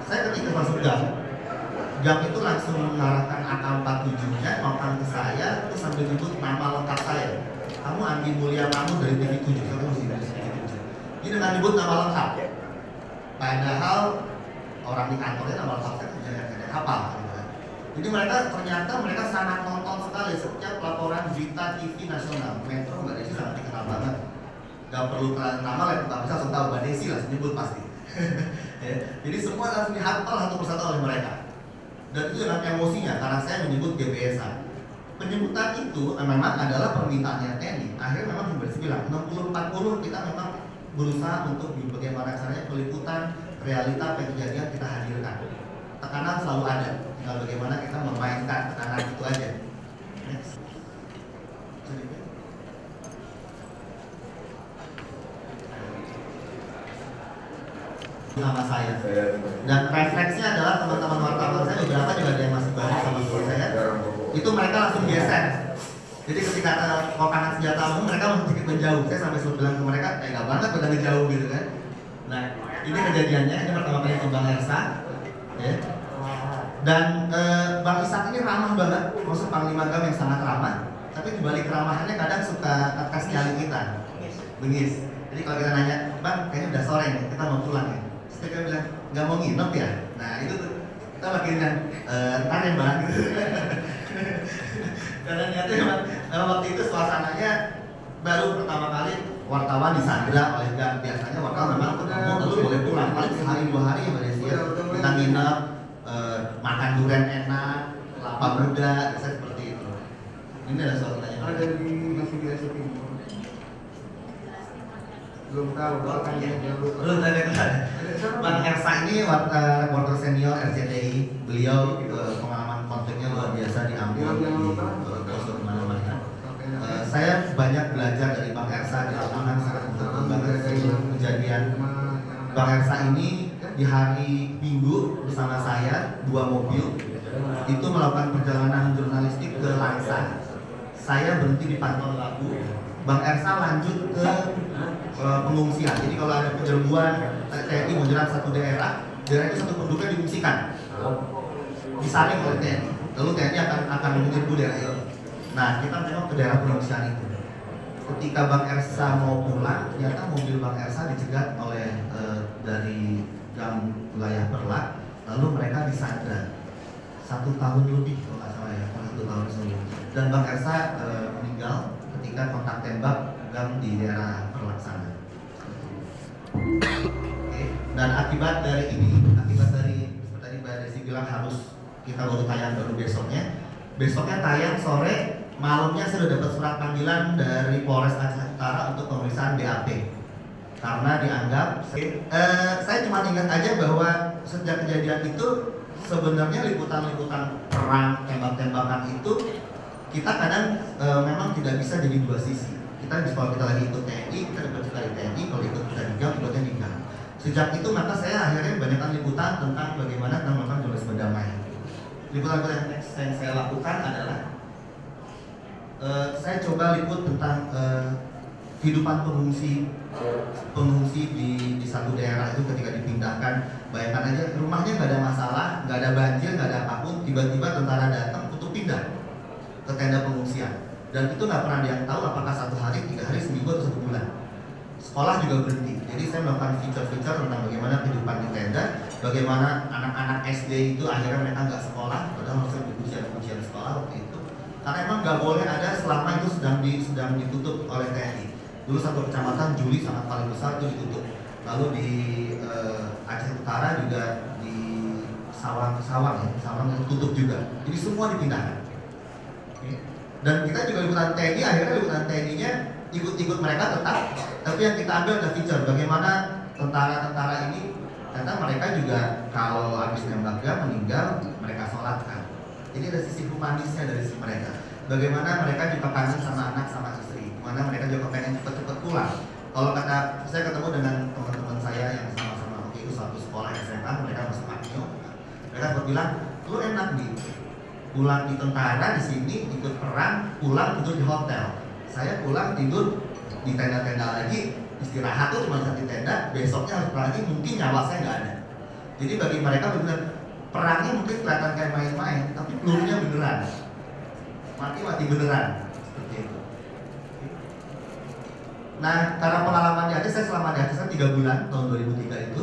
saya ketika masuk GAM itu langsung mengarahkan AK-47-nya, ngomong ke saya, terus sambil nyebut nama lengkap saya. Kamu Andi Mulya Mahmud dari TV 7, saya masih dari TV 7. Ini dengan nyebut nama lengkap. Padahal orang di kantornya nama lengkap saya tidak hafal. Jadi ternyata mereka sangat nonton sekali setiap laporan berita TV nasional. Metro Mbak Desi sangat dikenal banget. Gak perlu kenal nama, laptop bisa langsung tahu Mbak Desi lah, nyebut pasti. Ya, jadi semua langsung dihafal satu persatu oleh mereka. Dan itu dengan emosinya karena saya menyebut GBSA. Penyebutan itu memang adalah permintaannya TNI. Akhirnya memang Mbak Desi bilang 60-40 kita memang berusaha untuk bagaimana caranya peliputan realita kejadian kita hadirkan. Tekanan selalu ada, tinggal bagaimana kita memainkan tekanan itu aja. Next. Sama saya. Dan refleksnya adalah teman-teman wartawan saya beberapa juga ada yang masih baru sama seperti saya. Itu mereka langsung geser. Jadi ketika kokangan senjata mereka sedikit menjauh. Saya sampai suruh bilang ke mereka, nggak banget udah ngejauh gitu kan. Nah, ini kejadiannya, ini pertama kali ke Bang Ersa, ya. Dan Bang Ishak ini ramah banget, maksud Panglima GAM yang sangat ramah. Tapi dibalik keramahannya kadang suka kasih nyali kita, bengis. Jadi kalau kita nanya, Bang, kayaknya udah sore nih, kita mau pulang ya. Terus dia bilang, nggak mau nginep ya? Nah itu tuh, kita makin kan, ntar ya Bang. Karena ternyata memang waktu itu suasananya baru pertama kali wartawan disandra oleh GAM. Biasanya wartawan memang ketemu, lalu boleh pulang, paling sehari 2 hari ya Mbak Desi ya. Kita nginep, makan durian enak, kelapa muda, biasanya seperti itu. Ini ada soal tanya. Ada di navigasi timur. Belum tahu, doakannya Belum tanya ke saya. Bang Ersa ini reporter senior RCTI. Beliau pengalaman konfliknya luar biasa di Ambon, di poso mana-mana. Saya banyak belajar dari Bang Ersa di lapangan, sangat banget kejadian. Bang Ersa ini di hari Minggu bersama saya 2 mobil itu melakukan perjalanan jurnalistik ke Langsa. Saya berhenti di Pantol Labu. Bang Ersa lanjut ke pengungsian. Jadi kalau ada penyerbuan TNI menyerang satu daerah itu satu penduduknya diungsikan, disaring oleh TNI. Lalu TNI akan menyerbu daerah itu. Nah, kita tengok ke daerah pengungsian itu. Ketika Bang Ersa mau pulang, ternyata mobil Bang Ersa dicegat oleh dari GAM wilayah Perlak. Lalu mereka disandra 1 tahun lebih kalau nggak salah ya, 1 tahun sebelum. Dan Bang Ersa meninggal ketika kontak tembak GAM di daerah Perlak sana. Oke. Dan akibat dari seperti tadi Mbak Desi bilang harus kita baru tayang baru besoknya tayang sore, malamnya saya sudah dapat surat panggilan dari Polres Aceh Utara untuk pemeriksaan BAP karena dianggap saya cuma ingat aja bahwa sejak kejadian itu sebenarnya liputan-liputan perang tembak-tembakan itu kita kadang memang tidak bisa jadi 2 sisi. Kalau kita lagi ikut TNI, kita dapat cerita di TNI, kalau ikut kita di GAM, ikutnya di GAM. Sejak itu maka saya akhirnya banyakkan liputan tentang bagaimana kita melakukan jurnalisme damai. Liputan yang saya lakukan adalah saya coba liput tentang kehidupan pengungsi di satu daerah itu ketika dipindahkan. Bayangkan aja rumahnya nggak ada masalah, nggak ada banjir, nggak ada apapun, tiba-tiba tentara datang untuk pindah ke tenda pengungsian. Dan itu nggak pernah ada yang tahu apakah 1 hari, 3 hari, seminggu atau 1 bulan. Sekolah juga berhenti. Jadi saya melakukan feature-feature tentang bagaimana kehidupan di tenda, bagaimana anak-anak SD itu akhirnya mereka nggak sekolah, padahal harusnya ujian sekolah waktu itu. Karena emang nggak boleh ada selama itu sedang ditutup oleh TNI. Dulu satu kecamatan Juli sangat paling besar itu ditutup. Lalu di Aceh Utara juga di Sawang itu tutup juga. Jadi semua dipindahkan. Dan kita juga liputan TNI, akhirnya liputan TNI-nya ikut mereka tetap, tapi yang kita ambil ada feature bagaimana tentara-tentara ini ternyata mereka juga kalau habis nembak meninggal mereka sholatkan. Jadi ada sisi humanisnya dari sisi mereka. Bagaimana mereka juga kangen sama anak sama istri. dimana mereka juga pengen cepet-cepet pulang. Kalau kata saya ketemu dengan teman-teman saya yang sama-sama waktu itu satu sekolah SMA, mereka masuk Akio, mereka sempat bilang, lu enak nih, pulang di tentara di sini ikut perang, pulang tidur di hotel. Saya pulang tidur di tenda-tenda lagi, istirahat tuh cuma satu tenda, besoknya harus perang lagi, mungkin nyawa saya nggak ada. Jadi bagi mereka benar perangnya mungkin kelihatan kayak main-main, tapi pelurunya beneran, mati beneran seperti itu. Nah, karena pengalaman di Aceh, saya selama di Aceh 3 bulan tahun 2003 itu,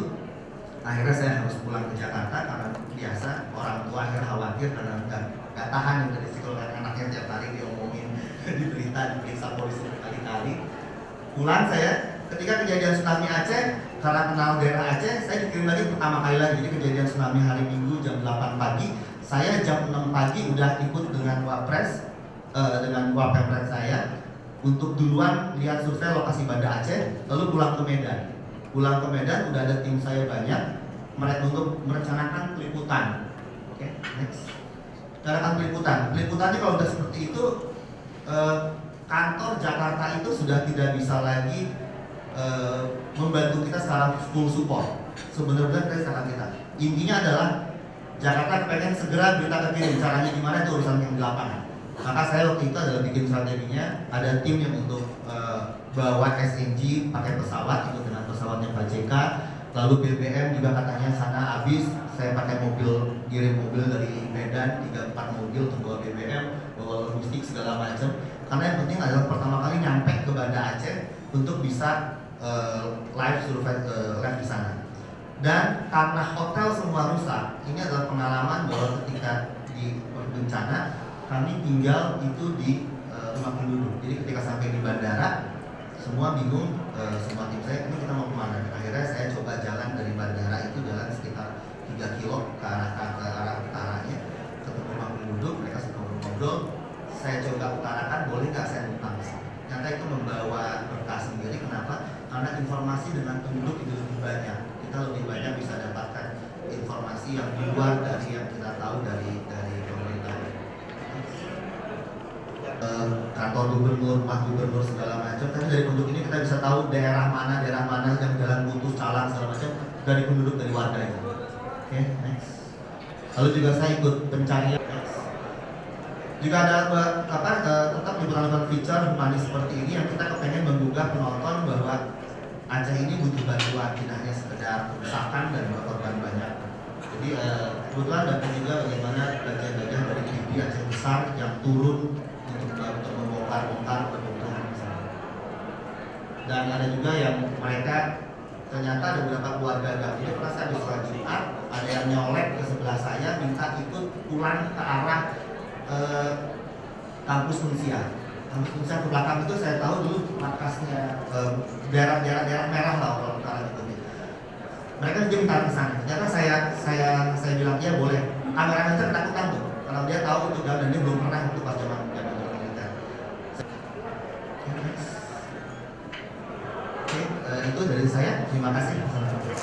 akhirnya saya harus pulang ke Jakarta karena biasa orang tua akhirnya khawatir karena nggak tahan yang dari situ kan anaknya tiap hari diomongin di berita, diperiksa polisi berkali-kali. Pulang saya ketika kejadian tsunami Aceh, karena kenal daerah Aceh, saya dikirim lagi pertama kali lagi. Jadi kejadian tsunami hari Minggu jam 8 pagi, saya jam 6 pagi udah ikut dengan Wapres, dengan Wapemret saya untuk duluan lihat survei lokasi Banda Aceh, lalu pulang ke Medan. Pulang ke Medan udah ada tim saya banyak, mereka untuk merencanakan peliputan. Oke, next. Merencanakan peliputan. Peliputannya kalau udah seperti itu, kantor Jakarta itu sudah tidak bisa lagi membantu kita secara full support. Sebenarnya dari sekarang kita. Intinya adalah Jakarta pengen segera berita kekirim. Caranya gimana itu urusan yang di lapangan. Maka saya waktu itu adalah bikin strateginya, ada tim yang untuk bawa SNG pakai pesawat, ikut dengan pesawatnya Pak JK. Lalu BBM juga katanya sana habis, saya pakai mobil, kirim mobil dari Medan, 3-4 mobil untuk bawa BBM, bawa logistik segala macam. Karena yang penting adalah pertama kali nyampe ke Banda Aceh untuk bisa live survei live di sana. Dan karena hotel semua rusak, ini adalah pengalaman bahwa ketika di bencana kami tinggal itu di rumah penduduk. Jadi ketika sampai di bandara, semua bingung, semua tim saya, ini kita mau kemana? Akhirnya saya coba jalan dari bandara itu, jalan sekitar 3 kilo ke arah utaranya, ketemu rumah penduduk, mereka suka ngobrol. Saya coba utarakan, boleh nggak saya numpang di sini? Ternyata itu membawa berkah sendiri. Kenapa? Karena informasi dengan penduduk itu lebih banyak. Kita lebih banyak bisa dapatkan informasi yang di luar dari yang kita tahu dari pemerintah. Kantor gubernur, rumah gubernur segala macam. Tapi dari penduduk ini kita bisa tahu daerah mana yang jalan putus, calang segala macam dari penduduk, dari warga itu. Oke, next. Lalu juga saya ikut pencarian. Juga ada tetap liburan feature manis seperti ini yang kita kepengen menggugah penonton bahwa Aceh ini butuh bantuan, tidak hanya sekedar kerusakan dan korban banyak. Jadi kebetulan dapat juga bagaimana gajah-gajah dari TV Aceh besar yang turun untuk membongkar kebutuhan. Dan ada juga yang mereka ternyata ada beberapa keluarga gak ini pernah saya di sholat Jumat, ada yang nyolek ke sebelah saya minta ikut pulang ke arah kampus Unsia. Kampus Unsia ke belakang itu saya tahu dulu markasnya daerah merah lah kalau sekarang itu. Mereka juga minta ke sana. Ternyata saya bilang ya boleh. Kameramen saya ketakutan tuh, karena dia tahu itu dan dia belum pernah itu pas zaman militer. Oke, itu dari saya. Terima kasih. Terima kasih.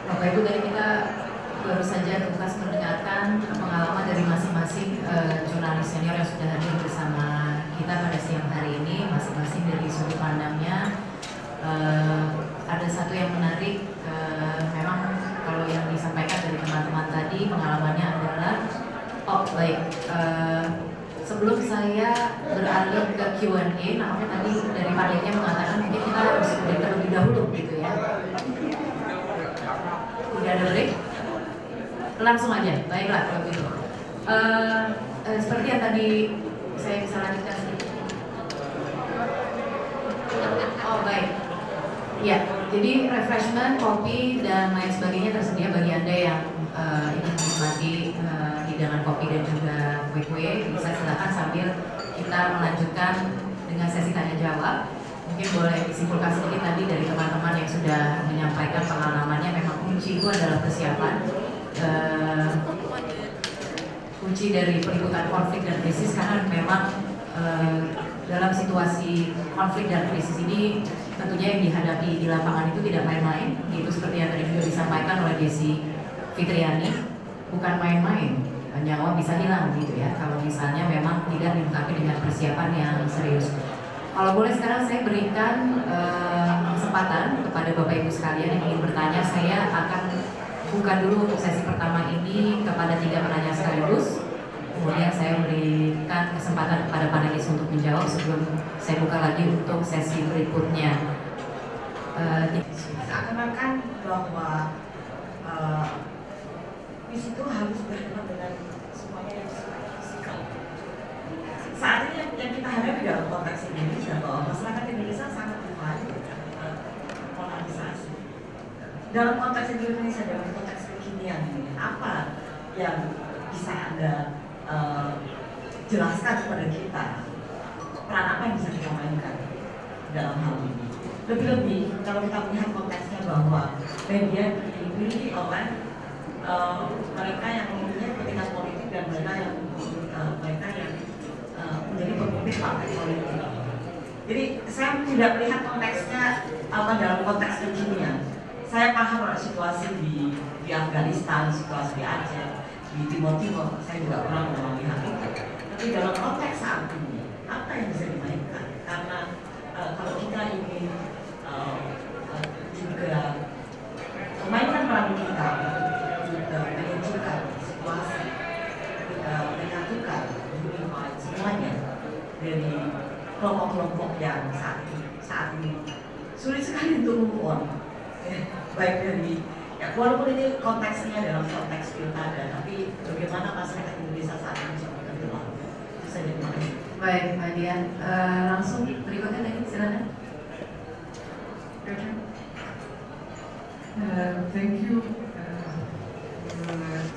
Bapak Ibu, tadi kita baru saja tuntas mendengarkan pengalaman dari masing-masing jurnalis senior yang sudah hadir bersama kita pada siang hari ini, masing-masing dari sudut pandangnya. Ada satu yang menarik, memang kalau yang disampaikan dari teman-teman tadi pengalamannya adalah sebelum saya beralih ke Q&A, namun tadi dari panelnya mengatakan mungkin kita harus break terlebih dahulu gitu ya. Udah ada break? Langsung aja, baiklah kalau gitu. Seperti yang tadi saya bisa lanjutkan sedikit. Oh baik, ya. Jadi refreshment, kopi dan lain sebagainya tersedia bagi Anda yang ingin menikmati hidangan kopi dan juga kue-kue. Bisa silakan sambil kita melanjutkan dengan sesi tanya jawab. Mungkin boleh disimpulkan sedikit tadi dari teman-teman yang sudah menyampaikan pengalamannya. Memang kunci itu adalah persiapan. Kunci dari peliputan konflik dan krisis, karena memang dalam situasi konflik dan krisis ini tentunya yang dihadapi di lapangan itu tidak main-main. Itu seperti yang tadi juga disampaikan oleh Desi Fitriani, bukan main-main. nyawa bisa hilang gitu ya kalau misalnya memang tidak dilengkapi dengan persiapan yang serius. Kalau boleh sekarang saya berikan kesempatan kepada Bapak Ibu sekalian yang ingin bertanya. Saya akan buka dulu untuk sesi pertama ini kepada 3 penanya sekaligus. Kemudian saya berikan kesempatan kepada panelis untuk menjawab sebelum saya buka lagi untuk sesi berikutnya. Seakan-akan bahwa PIS itu harus berhubungan dengan semuanya yang fisikal. Saat ini yang kita hadapi dalam konteks Indonesia bahwa masyarakat Indonesia sangat divided dengan polarisasi. Dalam konteks Indonesia, dalam konteks kekinian ini, apa yang bisa Anda jelaskan kepada kita? Peran apa yang bisa kita mainkan dalam hal ini? Lebih-lebih kalau kita melihat konteksnya bahwa media dimiliki oleh mereka yang mempunyai kepentingan politik dan mereka yang menjadi pemimpin partai politik. Jadi saya tidak melihat konteksnya apa dalam konteks kekinian. Saya paham situasi di Afghanistan, situasi di Aceh, di Timur Timur. Saya juga pernah mengalami hal itu. Tapi dalam konteks saat ini, apa yang bisa dimainkan? Karena kalau kita ingin juga memainkan peran kita untuk menunjukkan situasi, kita menyatukan unified semuanya dari kelompok-kelompok yang saat ini sulit sekali untuk move on. Baik dari walaupun ini konteksnya dalam konteks pilkada, tapi bagaimana masyarakat Indonesia saat ini bisa berkembang. Itu saja, terima kasih. Baik, Mbak Dian. Langsung berikutnya lagi, silakan. Thank you,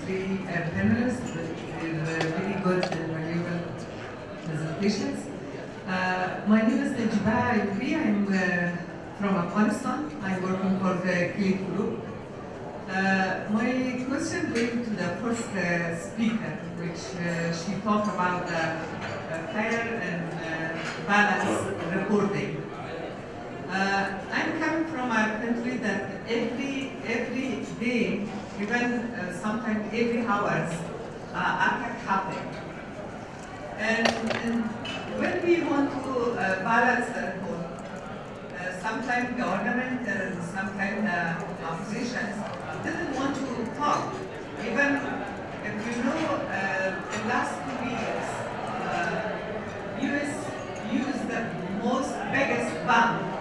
3 panelists with really good and valuable presentations. My name is Najibah Ayubi. I'm from Afghanistan. I'm working for the Kilit Group. My question going to the first speaker, which she talked about fair and balanced reporting. I'm coming from a country that every day, even sometimes every hours, attack happen. And when we want to balance the report, sometimes government and sometimes opposition doesn't want to talk. Even if you know, in the last 2 years, U.S. used the biggest bomb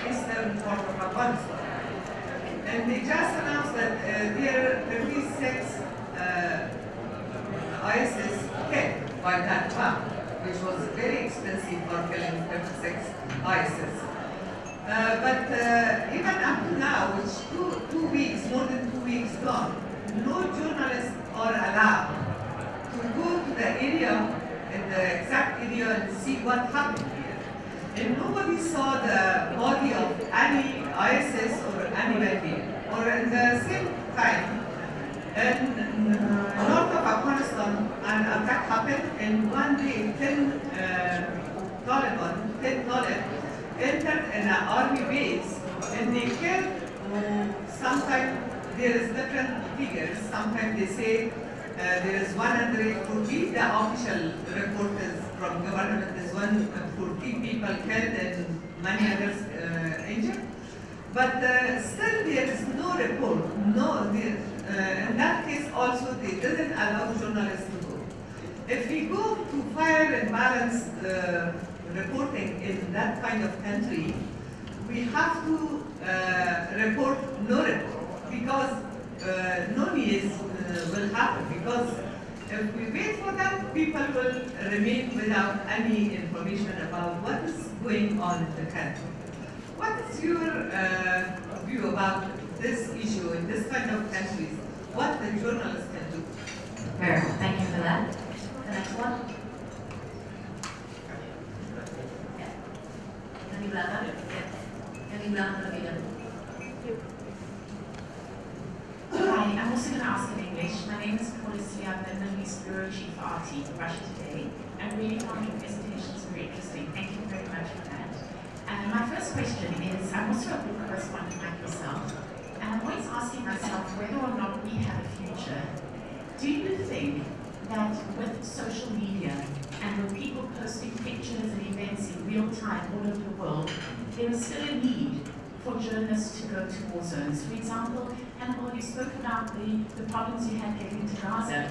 eastern part of Afghanistan. And they just announced that there are 36 ISIS killed by that bomb, which was very expensive for killing 36 ISIS. But even up to now, which two weeks, more than 2 weeks gone, no journalists are allowed to go to the area, in the exact area, and see what happened. And nobody saw the body of any ISIS or anybody. Or at the same time, in north of Afghanistan, an attack happened, and one day 10 Taliban entered in an army base, and they killed. Sometimes there is different figures. Sometimes they say there is 140. The official report is from government is 140 people killed and many others injured. But still there is no report. In that case also they didn't allow journalists to go. If we go to fair and balanced reporting in that kind of country, we have to report no report, because no news will happen, because if we wait for that, people will remain without any information about what is going on in the country. What is your view about this issue in this kind of countries? What the journalists can do? Very well. Thank you for that. The next one. Yang di belakang. Yang di belakang terlebih dahulu. Hi, I'm also going to ask in English. My name is Policia, I'm the Middle East Bureau Chief for RT, Russia Today. I really found your presentations very interesting. Thank you very much for that. My first question is, I'm also a book correspondent like yourself, and I'm always asking myself whether or not we have a future. Do you think time all over the world, there is still a need for journalists to go to war zones. For example, Hannibal, you spoke about the problems you had getting to Gaza.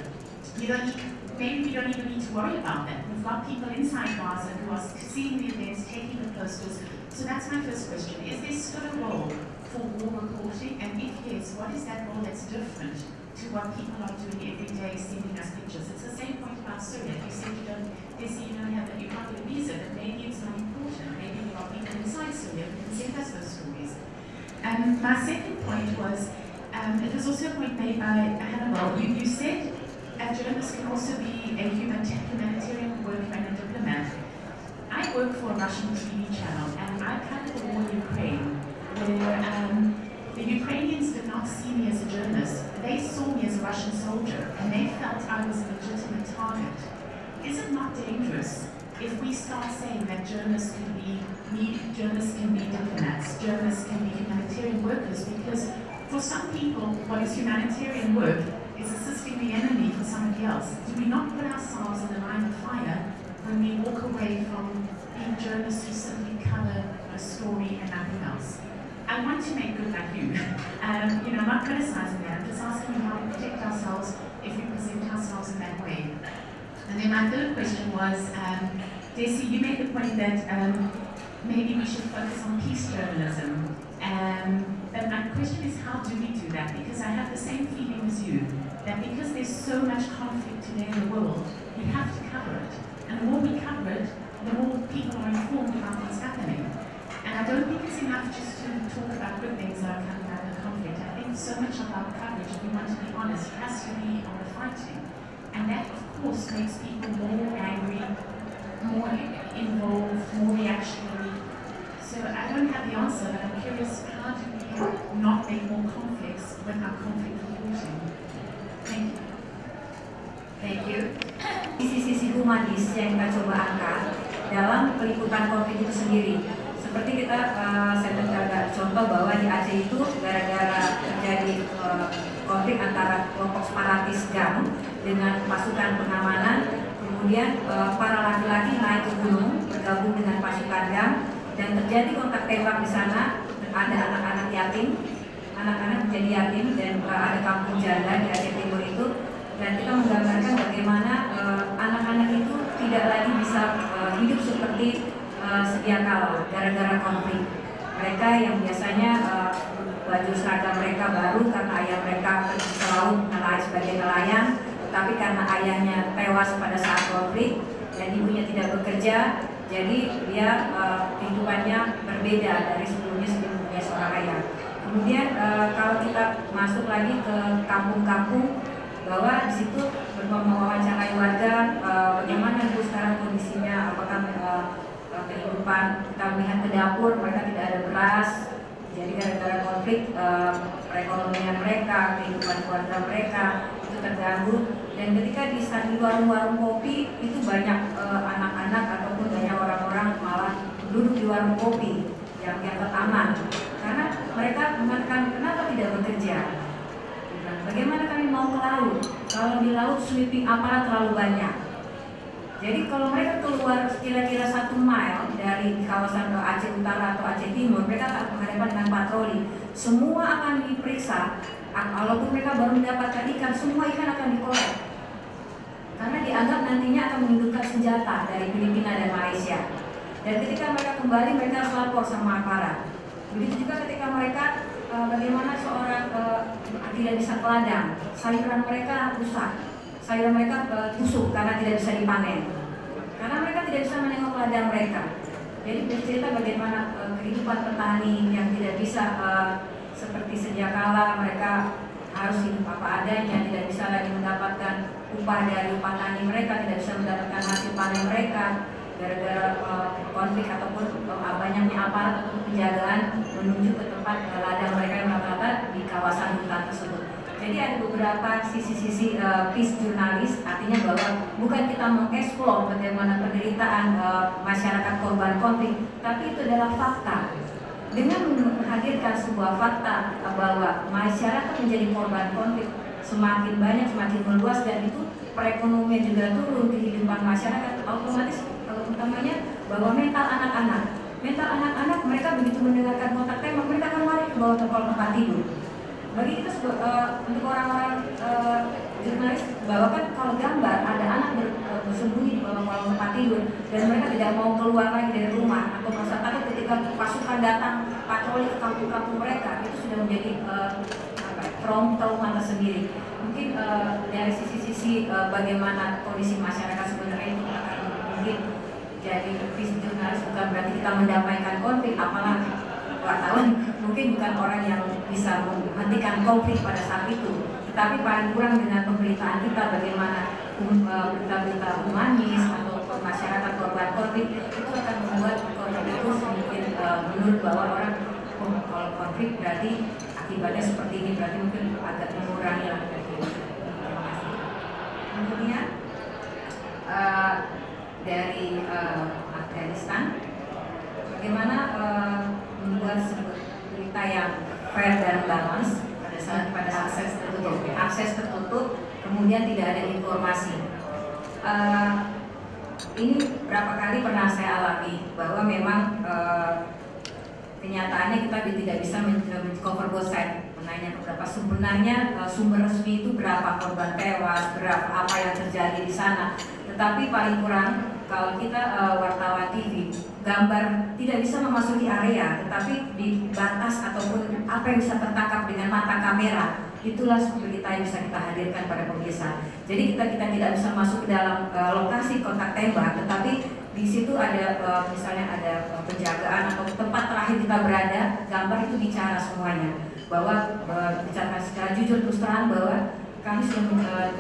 Maybe we don't even need to worry about that. We've got people inside Gaza who are seeing the events, taking the posters. So that's my first question. Is there still a role for war reporting? And if yes, what is that role that's different to what people are doing every day, sending us pictures? It's the same point about Syria. You said you can't get a visa, but maybe it's not important. Maybe there are people inside Syria who can send us those stories. My second point was, it was also a point made by Hannibal. You said a journalist can also be a humanitarian worker and a diplomat. I work for a Russian TV channel, and I covered the war in Ukraine, where the Ukrainians did not see me as a journalist. They saw me as a Russian soldier, and they felt I was a legitimate target. Is it not dangerous if we start saying that journalists can be diplomats, journalists can be humanitarian workers? Because for some people, what is humanitarian work is assisting the enemy for somebody else. Do we not put ourselves in the line of fire when we walk away from being journalists who simply cover a story and nothing else? I want to make good like you. I'm not criticizing that. I'm just asking how we protect ourselves if we present ourselves in that way. And then my third question was, Desi, you made the point that maybe we should focus on peace journalism. But my question is, how do we do that? Because I have the same feeling as you, that because there's so much conflict today in the world, we have to cover it. And the more we cover it, the more people are informed about what's happening. And I don't think it's enough just to talk about good things that are coming out of the conflict. I think so much of our coverage, if we want to be honest, has to be on the fighting. And that, of course, makes people more angry, more involved, more reactionary. So I don't have the answer, but I'm curious, how do we not make more conflicts with our conflict reporting? Thank you. Thank you. Sisi-sisi humanis yang kita coba angkat dalam peliputan konflik itu sendiri. Seperti kita, saya mencatat contoh bahwa di Aceh itu gara-gara terjadi konflik antara kelompok separatis GAM dengan pasukan pengamanan, kemudian para laki-laki naik ke gunung bergabung dengan pasukan GAM dan terjadi kontak tembak di sana. Ada anak-anak yatim, anak-anak menjadi yatim, dan ada kampung janda di Aceh Timur itu. Dan kita menggambarkan bagaimana anak-anak itu tidak lagi bisa hidup seperti sedia kala gara-gara konflik. Mereka yang biasanya baju seragam mereka baru karena ayah mereka pergi ke laut sebagai nelayan, tetapi karena ayahnya tewas pada saat konflik dan ibunya tidak bekerja, jadi dia kehidupannya berbeda dari sebelumnya seorang ayah. Kemudian kalau kita masuk lagi ke kampung-kampung, bahwa di situ mewawancarai warga, bagaimana Bu sekarang kondisinya, apakah kehidupan, kita melihat ke dapur mereka tidak ada beras, jadi gara-gara konflik perekonomian mereka, kehidupan keluarga mereka itu terganggu. Dan ketika di warung-warung kopi itu banyak anak-anak ataupun banyak orang-orang malah duduk di warung kopi yang teraman, karena mereka mengatakan kenapa tidak bekerja. Bagaimana kami mau ke laut? Kalau di laut sweeping aparat terlalu banyak. Jadi kalau mereka keluar kira-kira 1 mile dari kawasan Aceh Utara atau Aceh Timur, mereka akan berhadapan dengan patroli. Semua akan diperiksa. Walaupun mereka baru mendapatkan ikan, semua ikan akan dikolek. Karena dianggap nantinya akan menghidupkan senjata dari Filipina dan Malaysia. Dan ketika mereka kembali, mereka harus lapor sama aparat. Begitu juga ketika mereka bagaimana seorang tidak bisa ke ladang, sayuran mereka rusak, sayuran mereka busuk karena tidak bisa dipanen, karena mereka tidak bisa menengok ladang mereka. Jadi bercerita bagaimana kehidupan petani yang tidak bisa seperti sedia kala, mereka harus hidup apa adanya, tidak bisa lagi mendapatkan upah dari petani mereka, tidak bisa mendapatkan hasil panen mereka gara-gara konflik ataupun banyaknya aparat atau penjagaan menuju ke tempat ladang mereka yang rata-rata di kawasan hutan tersebut. Jadi ada beberapa sisi-sisi peace jurnalis, artinya bahwa bukan kita mengeksplor bagaimana penderitaan masyarakat korban konflik, tapi itu adalah fakta. Dengan menghadirkan sebuah fakta bahwa masyarakat menjadi korban konflik semakin banyak, semakin meluas, dan itu perekonomian juga turun, kehidupan masyarakat otomatis utamanya bahwa mental anak-anak mereka begitu mendengarkan kontak tembak mereka akan lari ke bawah tempat tidur. Bagi kita untuk orang-orang jurnalis, bahwa kan kalau gambar ada anak bersembunyi di bawah tempat tidur dan mereka tidak mau keluar lagi dari rumah atau merasa takut ketika pasukan datang patroli ke kampung-kampung mereka, itu sudah menjadi trauma tersendiri. Mungkin dari sisi bagaimana kondisi masyarakat sebenarnya itu akan mungkin jadi visi jurnalis bukan berarti kita mendamaikan konflik, apalagi wartawan mungkin bukan orang yang bisa menghentikan konflik pada saat itu, tetapi paling kurang dengan pemberitaan kita bagaimana berita-berita humanis atau masyarakat korban konflik itu akan membuat konflik itu sedikit menurut bahwa orang kalau konflik berarti akibatnya seperti ini, berarti mungkin agak mengurangi lah. Kemudian dari Afghanistan, bagaimana membuat sebuah berita yang fair dan balance pada akses tertutup, kemudian tidak ada informasi. Ini berapa kali pernah saya alami bahwa memang kenyataannya kita tidak bisa cover both side, menanya berapa sebenarnya sumber resmi itu berapa korban tewas, berapa apa yang terjadi di sana. Tetapi paling kurang kalau kita wartawan TV, gambar tidak bisa memasuki area, tetapi di batas ataupun apa yang bisa tertangkap dengan mata kamera, itulah berita yang bisa kita hadirkan pada pemirsa. Jadi kita tidak bisa masuk ke dalam lokasi kontak tembak, tetapi di situ ada misalnya ada penjagaan atau tempat terakhir kita berada, gambar itu bicara semuanya, bahwa bicara secara jujur terus terang bahwa kami sudah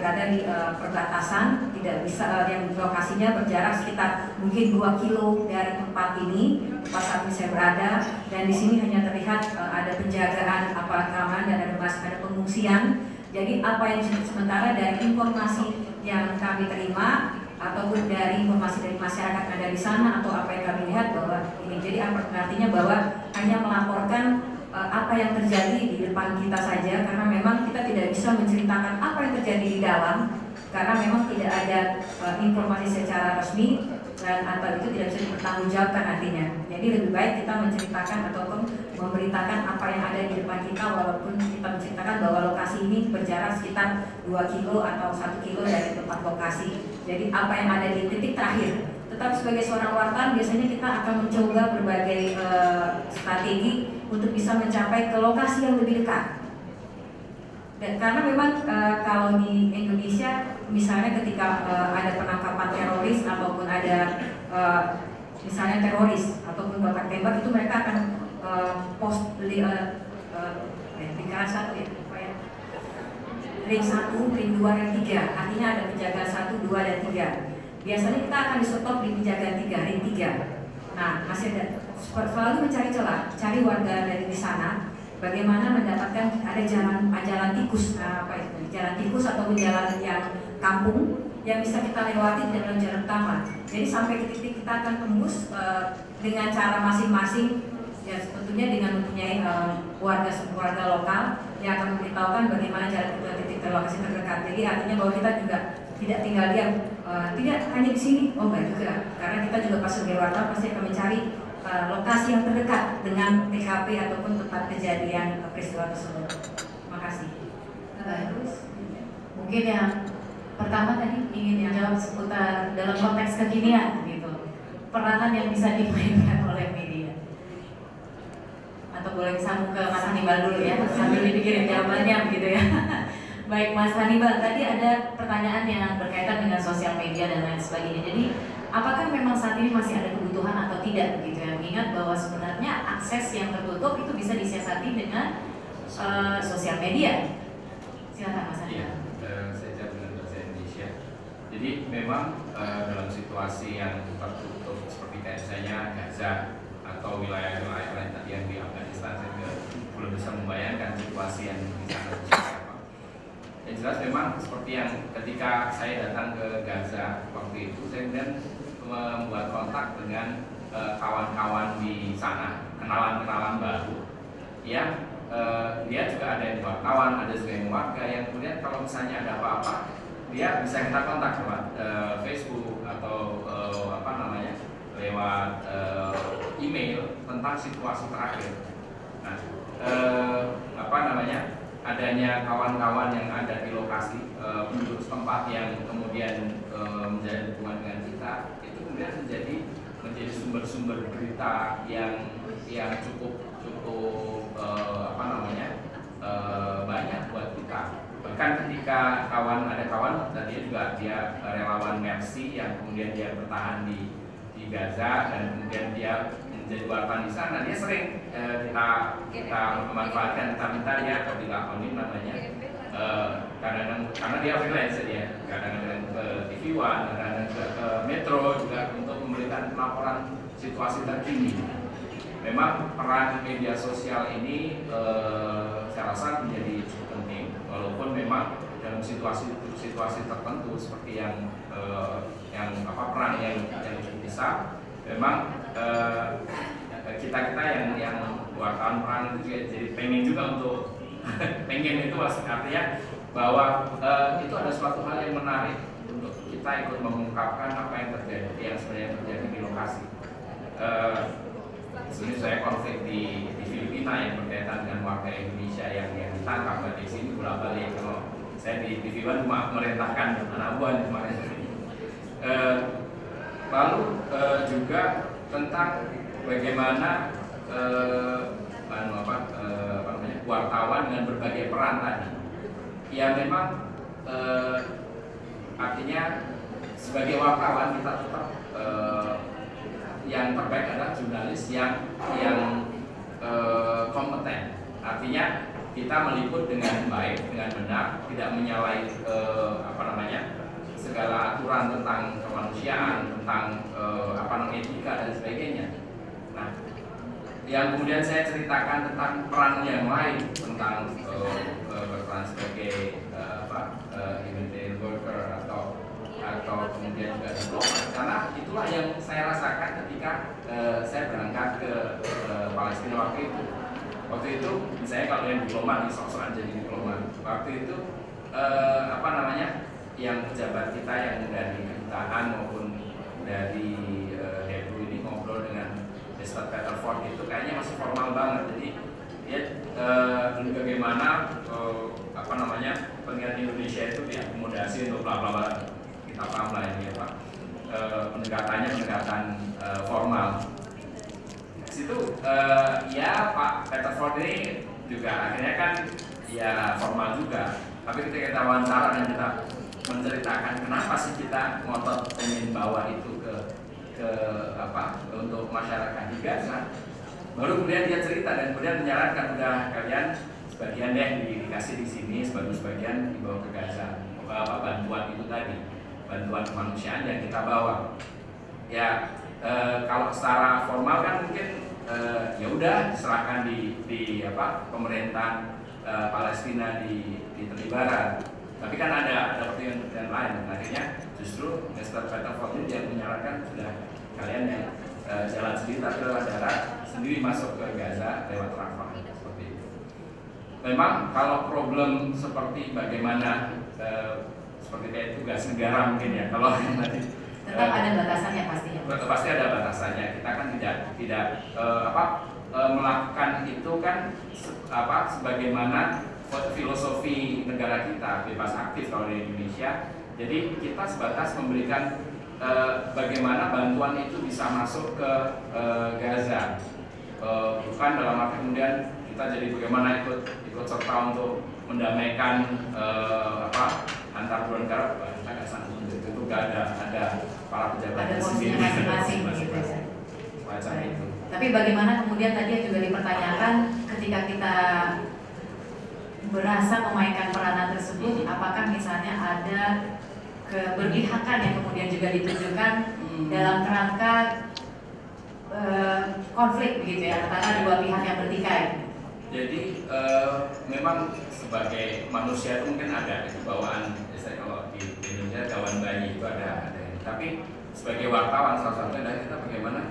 berada di perbatasan, tidak bisa yang lokasinya berjarak sekitar mungkin 2 kilo dari tempat ini, tempat saat ini saya berada, dan di sini hanya terlihat ada penjagaan aparat keamanan dan ada pengungsian. Jadi apa yang sementara dari informasi yang kami terima ataupun dari informasi dari masyarakat yang ada di sana atau apa yang kami lihat bahwa ini, jadi artinya bahwa hanya melaporkan apa yang terjadi di depan kita saja, karena memang kita tidak bisa menceritakan apa yang terjadi di dalam, karena memang tidak ada informasi secara resmi dan atau itu tidak bisa dipertanggungjawabkan nantinya. Jadi lebih baik kita menceritakan ataupun memberitakan apa yang ada di depan kita, walaupun kita menceritakan bahwa lokasi ini berjarak sekitar 2 kilo atau 1 kilo dari tempat lokasi. Jadi apa yang ada di titik terakhir. Tetapi sebagai seorang wartawan biasanya kita akan mencoba berbagai strategi untuk bisa mencapai ke lokasi yang lebih dekat. Dan karena memang kalau di Indonesia misalnya ketika ada penangkapan teroris ataupun ada misalnya teroris ataupun kontak tembak, itu mereka akan post lingkaran satu ya, ring 1, ring 2, ring 3. Artinya ada penjagaan 1, 2, dan 3. Biasanya kita akan di stop di penjagaan 3, ring 3. Nah, masih selalu mencari celah, cari warga dari di sana, bagaimana mendapatkan ada jalan tikus, jalan tikus ataupun jalan yang kampung yang bisa kita lewati dalam jalan utama. Jadi sampai ke titik kita akan tembus dengan cara masing-masing, ya tentunya dengan mempunyai warga lokal yang akan memberitahukan bagaimana jalan ke titik lokasi terdekat. Jadi artinya bahwa kita juga tidak tinggal diam, tidak hanya di sini, oh enggak juga, karena kita juga pas sebagai wartawan pasti akan mencari lokasi yang terdekat dengan TKP ataupun tempat kejadian peristiwa tersebut. Terima kasih. Bagus. Mungkin yang pertama tadi ingin menjawab seputar dalam konteks kekinian gitu, peranan yang bisa dimainkan oleh media. Atau boleh sambung ke Mas Hannibal dulu ya, sambil dipikirin jawabannya gitu ya. Baik Mas Hannibal, tadi ada pertanyaan yang berkaitan dengan sosial media dan lain sebagainya. Jadi apakah memang saat ini masih ada kebutuhan atau tidak begitu ya? Mengingat bahwa sebenarnya akses yang tertutup itu bisa disiasati dengan sosial media. Silakan Mas Hannibal. Saya jawab dengan bahasa Indonesia. Jadi memang dalam situasi yang tertutup seperti kayak misalnya Gaza atau wilayah-wilayah lain tadi yang di Afghanistan, saya juga belum bisa membayangkan situasi yang di sana seperti apa. Yang jelas memang seperti yang ketika saya datang ke Gaza waktu itu, saya kemudian membuat kontak dengan kawan-kawan di sana, kenalan-kenalan baru yang dia juga ada yang wartawan, ada juga yang warga yang kemudian kalau misalnya ada apa-apa dia bisa kita kontak lewat Facebook atau lewat email tentang situasi terakhir. Nah, adanya kawan-kawan yang ada di lokasi penduduk setempat yang kemudian menjadi hubungan dengan kita, itu kemudian menjadi sumber-sumber berita yang cukup banyak buat kita. Bahkan ketika ada kawan tadi juga dia relawan Mercy yang kemudian dia bertahan di Gaza dan kemudian dia menjadi wartawan di sana, dia sering kita memanfaatkan, kita minta dia dilaporin namanya, kadang-kadang karena dia freelance dia, kadang-kadang ke TV One, kadang-kadang ke Metro juga untuk memberikan laporan situasi terkini. Memang peran media sosial ini saya rasa menjadi cukup penting, walaupun memang dalam situasi tertentu seperti yang perang yang cukup besar, memang kita yang wartawan perang itu juga jadi pengen juga untuk pengen itu artinya bahwa itu ada suatu hal yang menarik untuk kita ikut mengungkapkan apa yang terjadi, yang sebenarnya terjadi di lokasi. Sebenarnya saya konflik di Filipina yang berkaitan dengan warga Indonesia yang ditangkap di sini bolak-balik. Kalau saya di TV One cuma merintahkan anak buah kemarin. Lalu juga tentang bagaimana wartawan dengan berbagai peran tadi. Ya memang artinya sebagai wartawan kita tetap yang terbaik adalah jurnalis yang kompeten. Artinya kita meliput dengan baik, dengan benar, tidak menyalahi segala aturan tentang kemanusiaan, tentang etika dan sebagainya. Nah, yang kemudian saya ceritakan tentang peran yang lain, tentang berperan sebagai humanitarian worker atau kemudian juga diplomat, karena itulah yang saya rasakan ketika saya berangkat ke Palestina waktu itu. Waktu itu, misalnya kalau yang diplomat, sok-sokan jadi diplomat. Waktu itu yang pejabat kita yang dari kedutaan maupun dari Hebrew ini ngobrol dengan Mr. Peter Ford itu kayaknya masih formal banget. Jadi dia bagaimana pengen Indonesia itu diakomodasi untuk bla bla bla, kita paham lah ini pendekatan formal. Situ ya Pak Peter Ford ini juga akhirnya kan ya formal juga. Tapi ketika kita wawancara dan kita menceritakan kenapa sih kita ngotot ingin bawa itu untuk masyarakat di Gaza, baru kemudian dia cerita dan kemudian menyarankan udah kalian sebagian deh dikasih di sini, sebagian dibawa ke Gaza. Bantuan itu tadi, bantuan kemanusiaan yang kita bawa. Ya kalau secara formal kan mungkin ya udah diserahkan di pemerintahan Palestina di tepi barat. Tapi kan ada pertimbangan lain. Akhirnya justru Mr. Peter Ford dia menyarankan sudah kalian yang jalan sendiri tapi lewat darat sendiri masuk ke Gaza lewat Rafah seperti itu. Memang kalau problem seperti bagaimana seperti kayak tugas negara mungkin ya kalau tadi tetap ada batasannya pasti ya. Pasti ada batasannya. Kita kan tidak melakukan itu kan sebagaimana filosofi negara kita bebas aktif kalau di Indonesia. Jadi kita sebatas memberikan bagaimana bantuan itu bisa masuk ke Gaza. Bukan dalam arti kemudian kita jadi bagaimana ikut serta untuk mendamaikan antar dua negara. Kita nggak sanggup itu nggak ada para pejabat sendiri masing-masing gitu ya. Macam itu. Tapi bagaimana kemudian tadi juga dipertanyakan ketika kita berasa memainkan peranan tersebut, apakah misalnya ada keberpihakan yang kemudian juga ditunjukkan dalam kerangka konflik begitu ya antara dua pihak yang bertikai. Jadi memang sebagai manusia itu mungkin ada bawaan, misalnya kalau di Indonesia kawan bayi itu ada. Tapi sebagai wartawan salah satunya adalah kita bagaimana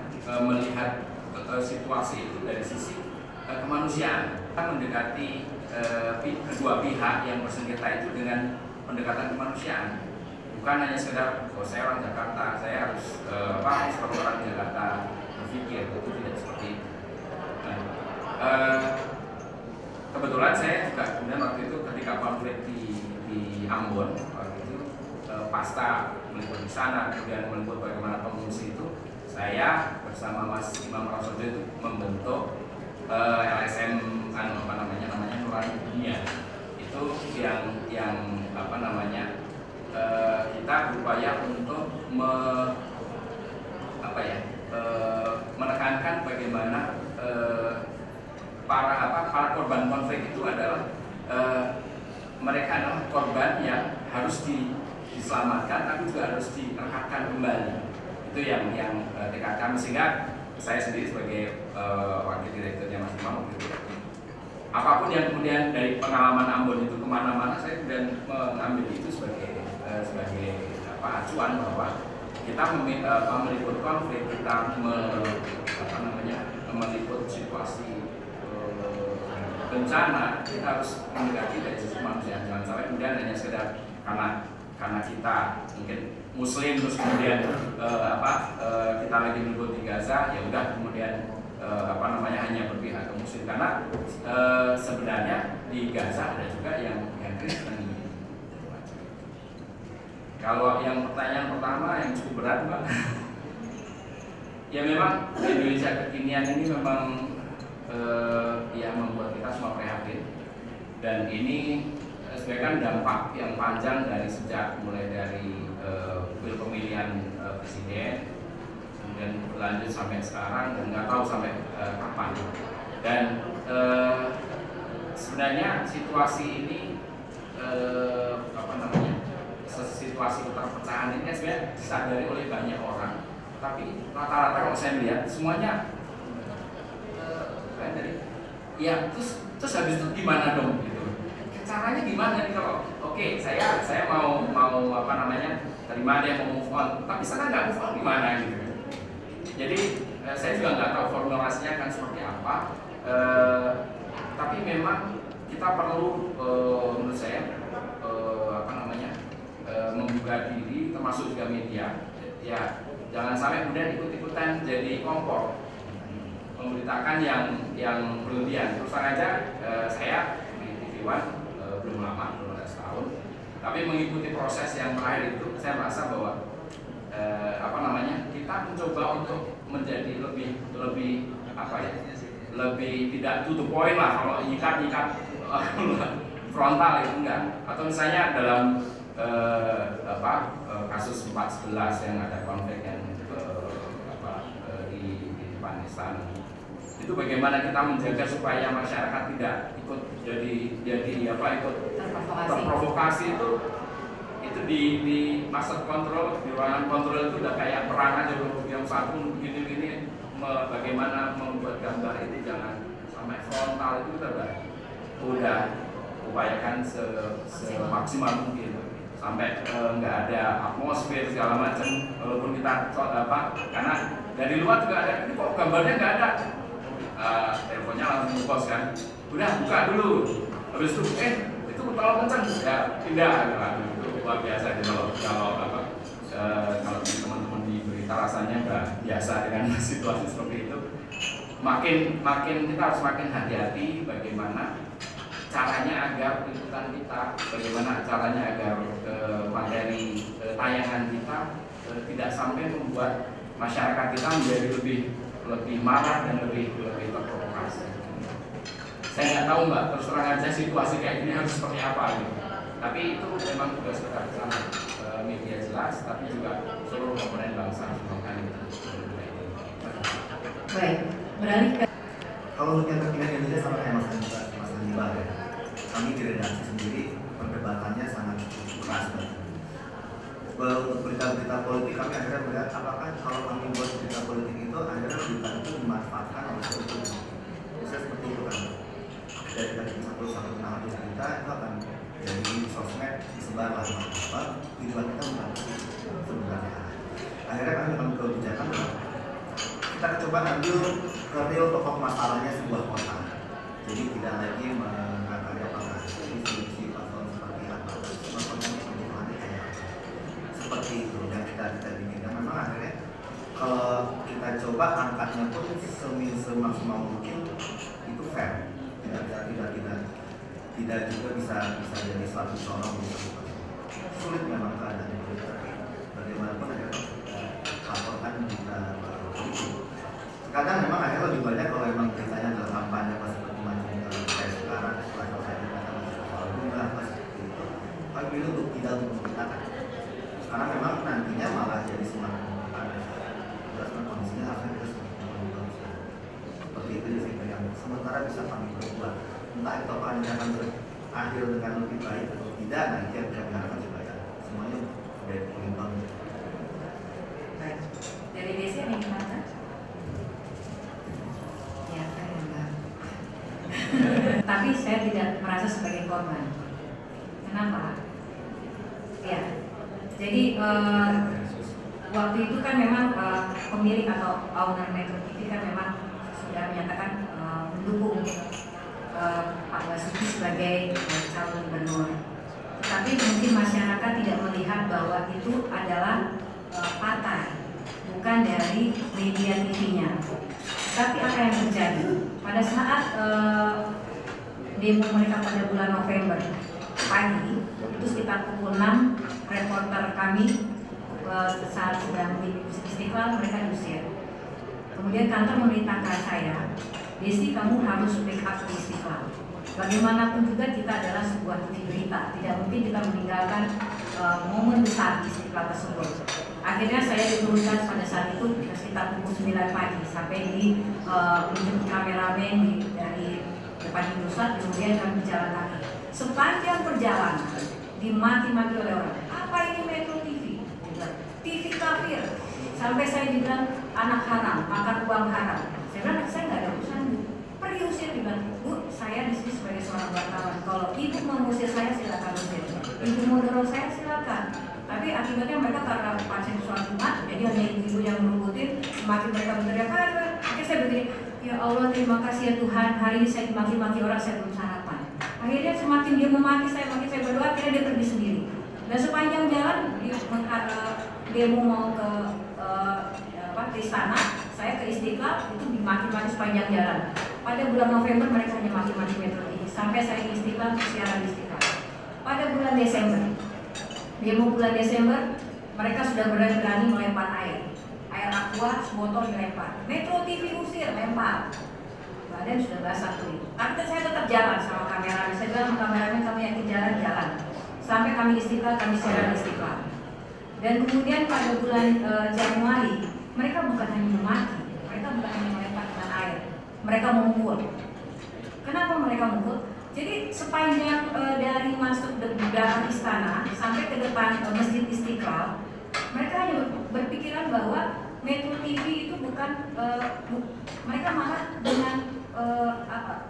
melihat situasi itu dari sisi kemanusiaan. Kita mendekati kedua pihak yang bersengketa itu dengan pendekatan kemanusiaan, bukan hanya sekedar oh saya orang Jakarta, saya harus seperti orang Jakarta berpikir, itu tidak seperti itu. Kebetulan saya juga kemudian waktu itu ketika konflik di Ambon waktu itu pasca meliput di sana, kemudian meliput bagaimana pengungsi itu, saya bersama Mas Imam Prasojo itu membentuk LSM namanya Nurani Dunia. Itu yang kita berupaya untuk menekankan bagaimana para korban konflik itu adalah mereka adalah korban yang harus diselamatkan tapi juga harus direkatkan kembali. Itu yang tekad kami, sehingga saya sendiri sebagai wakil direkturnya Mas Imam gitu, apapun yang kemudian dari pengalaman Ambon itu kemana-mana, saya kemudian mengambil itu sebagai acuan bahwa kita meliput konflik, kita meliput situasi bencana, kita harus mengikuti dari sisi manusia. Jangan sampai kemudian hanya sekedar karena kita mungkin Muslim terus kemudian kita lagi meliput di Gaza, ya udah kemudian hanya berpihak ke Muslim, karena sebenarnya di Gaza ada juga yang Kristen. Kalau yang pertanyaan pertama yang cukup berat, Pak, ya memang Indonesia kekinian ini memang membuat kita semua prihatin, dan ini sebenarnya kan dampak yang panjang dari mulai dari pemilihan presiden, kemudian berlanjut sampai sekarang, dan nggak tahu sampai kapan. Dan sebenarnya situasi ini situasi perpecahan ini sebenarnya disadari oleh banyak orang, tapi rata-rata kalau saya lihat semuanya terus habis itu gimana dong gitu, caranya gimana nih kalau saya mau terima dia mau move on, tapi sana nggak move on gimana gitu. Jadi saya juga nggak tahu formulasinya akan seperti apa, tapi memang kita perlu menurut saya membuka diri, termasuk juga media, ya jangan sampai kemudian ikut-ikutan jadi kompor memberitakan yang berlebihan. Terus aja saya di TV One belum lama, belum ada setahun, tapi mengikuti proses yang terakhir itu saya merasa bahwa kita mencoba untuk menjadi lebih tidak to the point lah. Kalau nyikat frontal itu enggak, atau misalnya dalam kasus 411 yang ada konflik yang di Afghanistan, itu bagaimana kita menjaga supaya masyarakat tidak ikut ikut terprovokasi. Itu di master control, di ruangan kontrol itu udah kayak perang aja, yang satu gini bagaimana membuat gambar ini jangan sampai frontal, itu kita udah upayakan semaksimal mungkin sampai nggak ada atmosfer segala macam. Walaupun kita karena dari luar juga ada, ini kok gambarnya nggak ada, teleponnya langsung nge-post kan, udah buka dulu, habis itu itu tolong kenceng ya pindah itu luar biasa. Kalau teman-teman di berita rasanya udah biasa dengan situasi seperti itu. Makin kita harus makin hati-hati bagaimana caranya agar liputan kita, bagaimana caranya agar materi tayangan kita tidak sampai membuat masyarakat kita menjadi lebih marah dan lebih terprovokasi. Saya nggak tahu Mbak, terus terang aja situasi kayak gini harus seperti apa gitu. Tapi itu memang tugas kita bersama, media jelas, tapi juga seluruh komponen bangsa melakukan itu. Baik, beralih ke kalau untuk yang terkini Indonesia sama kayak Mas Hannibal ya. Kami di redaksi sendiri perdebatannya sangat keras banget. Untuk berita-berita politik kami akhirnya melihat apakah kalau kami buat berita politik itu akhirnya berita itu dimanfaatkan oleh politik. Bisa seperti itu kan. Dari satu berita itu akan jadi sosmed disebar lah tujuan kita bukan sebenarnya. Akhirnya kami mengambil kebijakan kita coba ambil ke real pokok masalahnya sebuah kota. Jadi tidak lagi mengatakan apakah ini solusi atau seperti apa. seperti itu yang kita bikin. Memang akhirnya kalau kita coba angkatnya pun semaksimal mungkin itu fair, tidak juga bisa jadi suatu contoh gitu. Sulit memang keadaan itu, tapi bagaimanapun akhirnya laporkan kita kadang memang akhirnya lebih banyak kalau memang ceritanya adalah kampanye pas seperti macam kayak sekarang setelah selesai kita masuk soal bunga pas seperti itu. Tapi itu untuk tidak untuk memberitakan, karena memang nantinya malah jadi semakin panas. Karena kondisinya harusnya kita semakin bagus. Seperti itu sih yang sementara bisa kami berubah. Entah itu apanya akan berakhir dengan lebih baik atau tidak, nah itu yang kami harapkan supaya semuanya dari pengimbang. Baik, dari Desi yang gimana? Ya, saya enggak. Tapi saya tidak merasa sebagai korban. Kenapa? Ya, jadi waktu itu kan memang pemilik atau owner Metro TV kan memang sudah menyatakan mendukung Pak Basuki sebagai calon gubernur. Tapi mungkin masyarakat tidak melihat bahwa itu adalah partai, bukan dari media TV-nya. Tapi apa yang terjadi pada saat demo mereka pada bulan November pagi, itu sekitar pukul 6, reporter kami saat sedang di Istiqlal mereka diusir. Kemudian kantor memerintahkan saya, Desi kamu harus backup di Istiqlal. Bagaimanapun juga kita adalah sebuah TV berita, tidak mungkin kita meninggalkan momen besar di Istiqlal tersebut. Akhirnya saya diturunkan pada saat itu sekitar pukul 9 pagi sampai di menjemput kameramen dari depan Indosat, kemudian kami berjalan kaki. Sepanjang perjalanan dimaki-maki oleh orang. Apa ini Metro TV? TV kafir. Sampai saya dibilang anak haram, makan uang haram. Saya bilang saya nggak ada urusan Bu. Pergi usir, dibilang Bu, saya di sini sebagai seorang wartawan. Kalau ibu mau usir saya silakan usir. Ibu mau dorong saya silakan. Tapi akibatnya mereka karena pasien sholat Jumat, jadi hanya ibu-ibu yang merubutin, semakin mereka berteriak, akhirnya saya berteriak, ya Allah terima kasih ya Tuhan, hari ini saya dimaki-maki orang, saya belum sarapan. Akhirnya semakin dia memaki saya berdoa, akhirnya dia pergi sendiri. Dan sepanjang jalan dia mau ke istana, saya ke Istiqlal, itu dimaki-maki sepanjang jalan. Pada bulan November mereka hanya maki-maki Metro TV, sampai saya di Istiqlal, siaran di Istiqlal. Pada bulan Desember, demo bulan Desember, mereka sudah berani melempar air aqua, sebotol dilempar. Metro TV usir, lempar. Badan sudah basah tuh. Tapi saya tetap jalan sama kameramen. Saya bilang sama kameramen, kamu yakin jalan. Sampai kami Istiqlal, kami siaran Istiqlal. Dan kemudian pada bulan Januari, mereka bukan hanya memaki, mereka bukan hanya melempar dengan air, mereka memukul. Kenapa mereka memukul? Jadi sepanjang dari masuk dalam istana sampai ke depan Masjid Istiqlal, mereka hanya berpikiran bahwa Metro TV itu bukan mereka marah dengan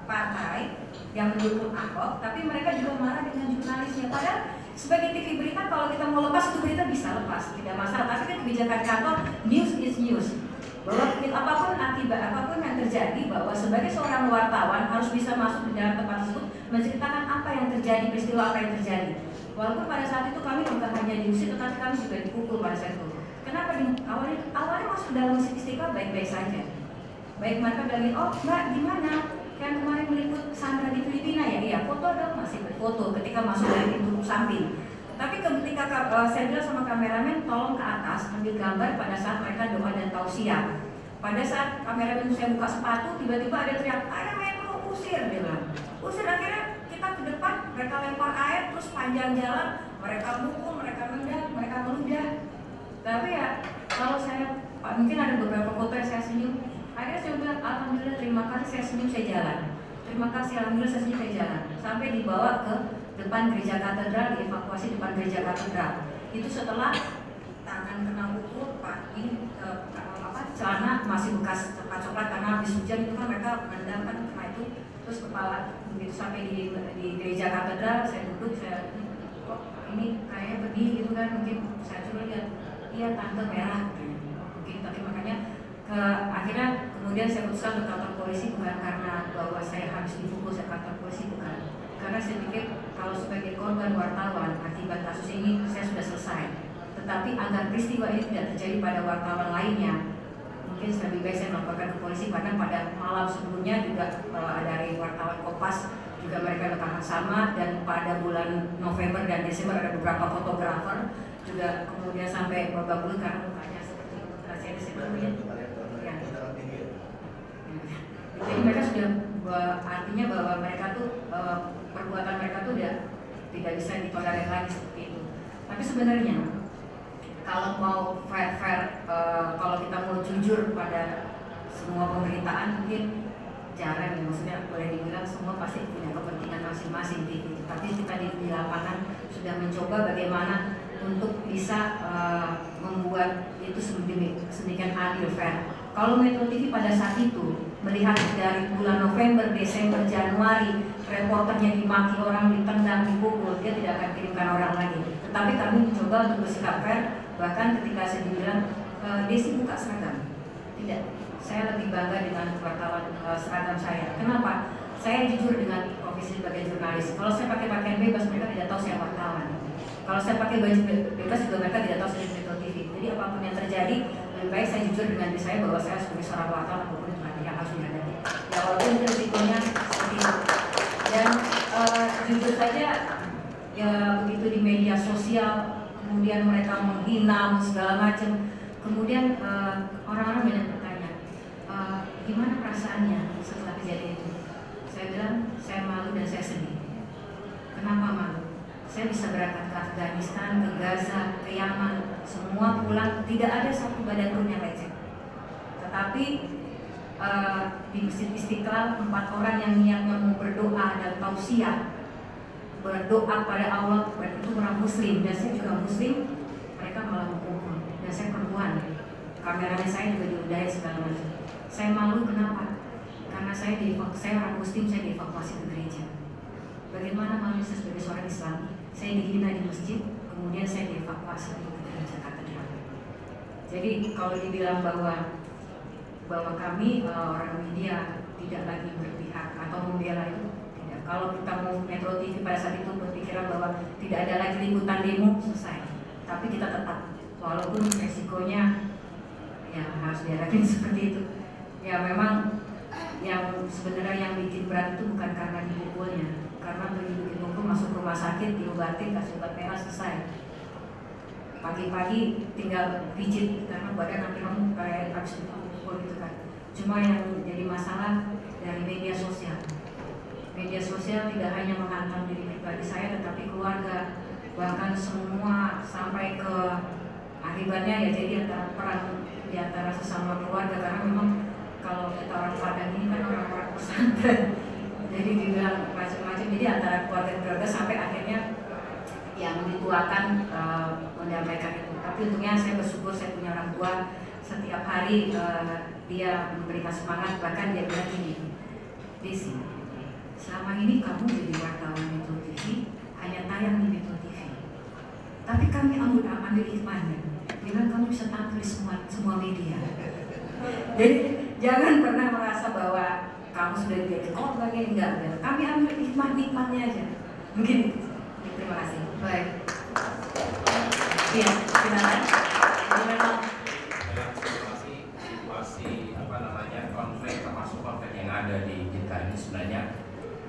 partai yang mendukung Ahok, tapi mereka juga marah dengan jurnalisnya. Padahal sebagai TV berita kalau kita mau lepas itu berita bisa lepas, tidak masalah. Tapi kan kebijakan kantor news is news. Bahwa apapun akibat apapun yang terjadi, bahwa sebagai seorang wartawan harus bisa masuk di dalam tempat tersebut menceritakan apa yang terjadi, peristiwa apa yang terjadi. Walaupun pada saat itu kami bukan hanya diusir, tetapi kami juga dipukul pada saat itu. Kenapa awalnya masuk dalam Masjid Istiqlal baik-baik saja. Baik mereka bilang, oh Mbak gimana? Yang kemarin meliput Sandra di Filipina ya? Iya, foto dong, masih berfoto ketika masuk dari pintu samping. Tapi ketika saya bilang sama kameramen, tolong ke atas ambil gambar pada saat mereka doa dan tausiah. Pada saat kameramen saya buka sepatu, tiba-tiba ada teriak, ada Metro usir, dia bilang. Usir, akhirnya kita ke depan, mereka lempar air, terus panjang jalan, mereka mukul, mereka nendang, mereka meludah. Tapi ya, kalau saya, mungkin ada beberapa foto yang saya senyum. Akhirnya saya bilang, alhamdulillah terima kasih saya senyum, saya jalan. Terima kasih, alhamdulillah saya senyum, saya jalan. Sampai dibawa ke depan gereja katedral, dievakuasi depan gereja katedral. Itu setelah tangan kena pukul, ini celana masih bekas coklat karena habis hujan itu kan mereka mendam kan kena itu. Terus kepala begitu sampai di gereja katedral, saya duduk, saya kok ini kayaknya pedih gitu kan, mungkin saya coba lihat, iya tante merah mungkin, tapi makanya akhirnya kemudian saya putuskan ke kantor polisi, bukan karena bahwa saya habis dipukul saya kantor polisi, bukan, karena saya pikir kalau sebagai korban wartawan akibat kasus ini saya sudah selesai. Tetapi agar peristiwa ini tidak terjadi pada wartawan lainnya, mungkin lebih baik saya melaporkan ke polisi, karena pada malam sebelumnya juga dari wartawan Kompas juga mereka letakkan sama, dan pada bulan November dan Desember ada beberapa fotografer juga kemudian sampai babak belur karena mukanya seperti rahasia sebelumnya. Ya. Jadi mereka sudah artinya bahwa mereka tuh perbuatan mereka tuh tidak bisa ditolerir lagi seperti itu. Tapi sebenarnya kalau mau fair, kalau kita mau jujur pada semua pemberitaan mungkin jarang, maksudnya boleh dibilang semua pasti punya kepentingan masing-masing gitu. Tapi kita di lapangan sudah mencoba bagaimana untuk bisa membuat itu sedemikian adil, fair. Kalau Metro TV pada saat itu melihat dari bulan November, Desember, Januari reporternya dimaki orang, ditendang, dipukul, dia tidak akan kirimkan orang lagi. Tetapi kami mencoba untuk bersikap fair. Bahkan ketika saya dibilang Desi buka seragam, tidak, saya lebih bangga dengan wartawan seragam saya. Kenapa? Saya jujur dengan profesi sebagai jurnalis. Kalau saya pakai pakaian bebas, mereka tidak tahu saya wartawan. Kalau saya pakai baju bebas juga mereka tidak tahu saya Metro TV. Jadi apapun yang terjadi, lebih baik saya jujur dengan diri saya bahwa saya sebagai seorang wartawan apapun yang harus dihadapi. Ya walaupun itu risikonya seperti itu. Dan jujur saja, ya begitu di media sosial, kemudian mereka menghina segala macam. Kemudian orang-orang banyak bertanya, gimana perasaannya setelah kejadian itu? Saya bilang, saya malu dan saya sedih. Kenapa malu? Saya bisa berangkat ke Afghanistan, ke Gaza, ke Yaman, semua pulang, tidak ada satu badan pun yang lecet. Tetapi di Masjid Istiqlal 4 orang yang niatnya mau berdoa dan tausiah, berdoa pada Allah, itu orang Muslim dan saya juga Muslim, mereka malah memukul. Dan saya perempuan, kameramen saya juga diudai segala macam. Saya malu kenapa? Karena saya orang Muslim, saya dievakuasi ke gereja. Bagaimana malu saya sebagai seorang Islam? Saya dihina di masjid, kemudian saya dievakuasi ke gereja katedral. Jadi kalau dibilang bahwa kami orang media tidak lagi berpihak atau membela itu, tidak. Kalau kita mau Metro TV pada saat itu berpikiran bahwa tidak ada lagi liputan demo, selesai. Tapi kita tetap, walaupun resikonya ya harus dihadapin seperti itu. Ya memang yang sebenarnya yang bikin berat itu bukan karena dipukulnya, karena begitu dipukul masuk rumah sakit, diobatin, kasih obat merah, selesai. Pagi-pagi tinggal pijit karena badan nanti kamu kayak habis dipukul gitu kan. Cuma yang jadi masalah dari media sosial. Media sosial tidak hanya menghantam diri pribadi saya, tetapi keluarga, bahkan semua sampai ke akibatnya ya jadi antara perang di antara sesama keluarga, karena memang kalau kita orang Padang ini kan orang-orang pesantren, jadi dibilang macam-macam, jadi antara keluarga sampai akhirnya yang dituakan mendamaikan itu. Tapi untungnya saya bersyukur saya punya orang tua, setiap hari dia memberikan semangat, bahkan dia bilang gini, Desi, selama ini kamu jadi wartawan Metro TV, hanya tayang di Metro TV, tapi kami ambil hikmahnya, bilang kamu bisa tampil di semua media. Jadi jangan pernah merasa bahwa kamu sudah jadi korban, enggak. Kami ambil nikmatnya aja. Mungkin itu. Terima kasih. Baik. Iya, silakan. Memang situasi konflik termasuk konflik yang ada di kita ini sebenarnya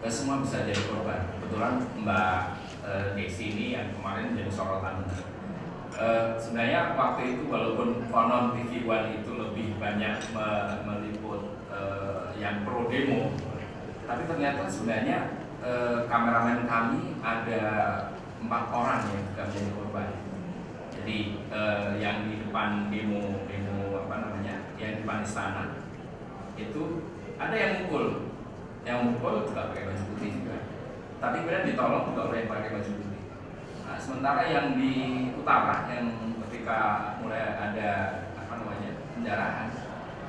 semua bisa jadi korban. Kebetulan Mbak Desi ini yang kemarin jadi sorotan. Sebenarnya waktu itu walaupun konon TV One itu lebih banyak meliput yang pro demo, tapi ternyata sebenarnya kameramen kami ada 4 orang yang juga menjadi korban. Jadi yang di depan demo yang di depan istana itu ada yang mukul juga pakai baju putih juga, tapi kemudian ditolong juga oleh yang pakai baju putih. Nah, sementara yang di utara yang ketika mulai ada penjarahan,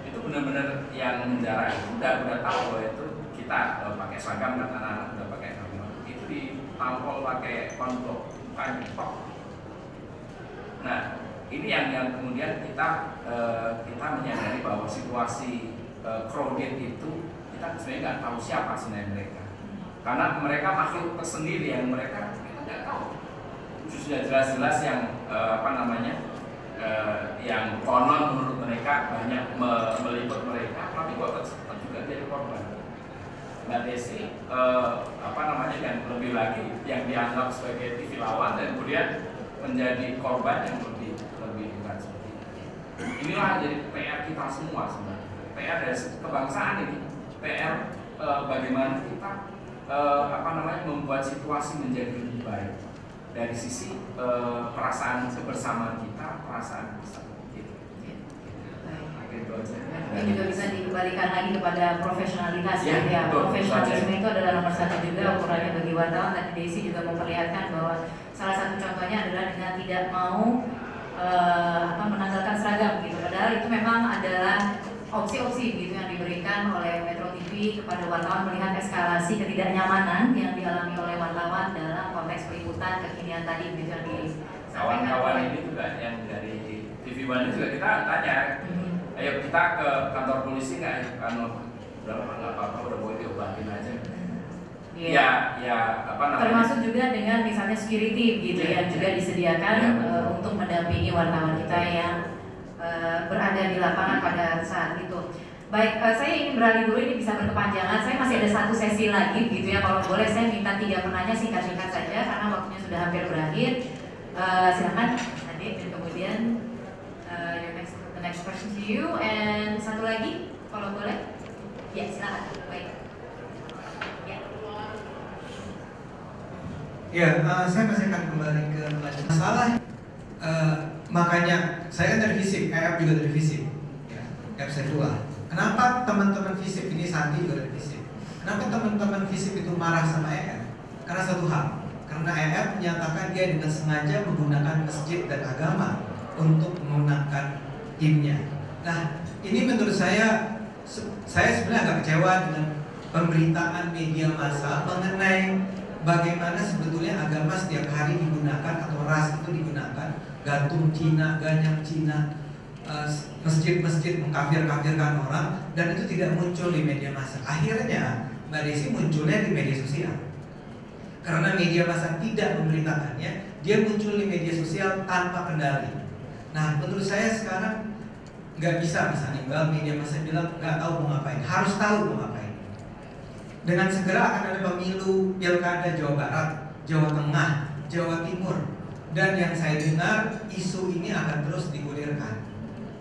itu benar-benar yang menjarah itu udah tahu bahwa itu kita pakai seragam dan anak-anak udah pakai seragam, itu ditampol pakai konblok, bukan ditok. Nah, ini yang kemudian kita menyadari bahwa situasi crowded itu kita sebenarnya nggak tahu siapa sebenarnya mereka, karena mereka makhluk tersendiri yang mereka kita nggak tahu sudah jelas-jelas yang yang konon menurut mereka banyak meliput mereka, tapi kok tetap juga jadi korban. Mbak Desi, dan lebih lagi yang dianggap sebagai TV lawan dan kemudian menjadi korban yang lebih berat seperti itu. Inilah jadi PR kita semua sebenarnya, PR dari kebangsaan ini, PR bagaimana kita membuat situasi menjadi lebih baik dari sisi perasaan kebersamaan kita, perasaan bersama kita. Ini juga bisa dikembalikan lagi kepada profesionalitas ya. Profesionalisme itu adalah nomor satu juga ukurannya bagi wartawan. Tadi Desi juga memperlihatkan bahwa salah satu contohnya adalah dengan tidak mau menanggalkan seragam gitu. Padahal itu memang adalah opsi-opsi gitu yang diberikan oleh Metro TV kepada wartawan melihat eskalasi ketidaknyamanan yang dialami oleh wartawan dalam konteks peliputan kekinian tadi gitu yang disampaikan. Kawan-kawan ini juga yang dari TV One juga kita tanya, ayo kita ke kantor polisi nggak? Berapa nggak apa-apa, udah boleh diobatin aja. Termasuk juga dengan misalnya security gitu yang juga disediakan untuk mendampingi wartawan kita yang berada di lapangan pada saat itu. Baik, saya ingin beralih dulu, ini bisa berkepanjangan. Saya masih ada satu sesi lagi gitu ya. Kalau boleh saya minta 3 penanya singkat-singkat saja karena waktunya sudah hampir berakhir. Silakan Nadik, dan kemudian the next question to you, and satu lagi kalau boleh. Ya, silakan. Baik. Saya masih akan kembali ke masalah. Makanya saya kan dari FISIP, EF juga dari FISIP, EF Saifullah. Kenapa teman-teman FISIP ini, Sandi juga dari FISIP, kenapa teman-teman FISIP itu marah sama EF? Karena satu hal, karena EF menyatakan dia dengan sengaja menggunakan masjid dan agama untuk memenangkan timnya. Nah, ini menurut saya sebenarnya agak kecewa dengan pemberitaan media massa mengenai bagaimana sebetulnya agama setiap hari digunakan atau ras itu digunakan, gantung Cina, ganyang Cina, masjid-masjid mengkafir-kafirkan orang, dan itu tidak muncul di media massa. Akhirnya Mbak Desi munculnya di media sosial. Karena media massa tidak memberitakannya, dia muncul di media sosial tanpa kendali. Nah, menurut saya sekarang nggak bisa misalnya Iqbal, media massa bilang nggak tahu mau ngapain, harus tahu mau ngapain. Dengan segera akan ada pemilu pilkada Jawa Barat, Jawa Tengah, Jawa Timur, dan yang saya dengar isu ini akan terus digulirkan.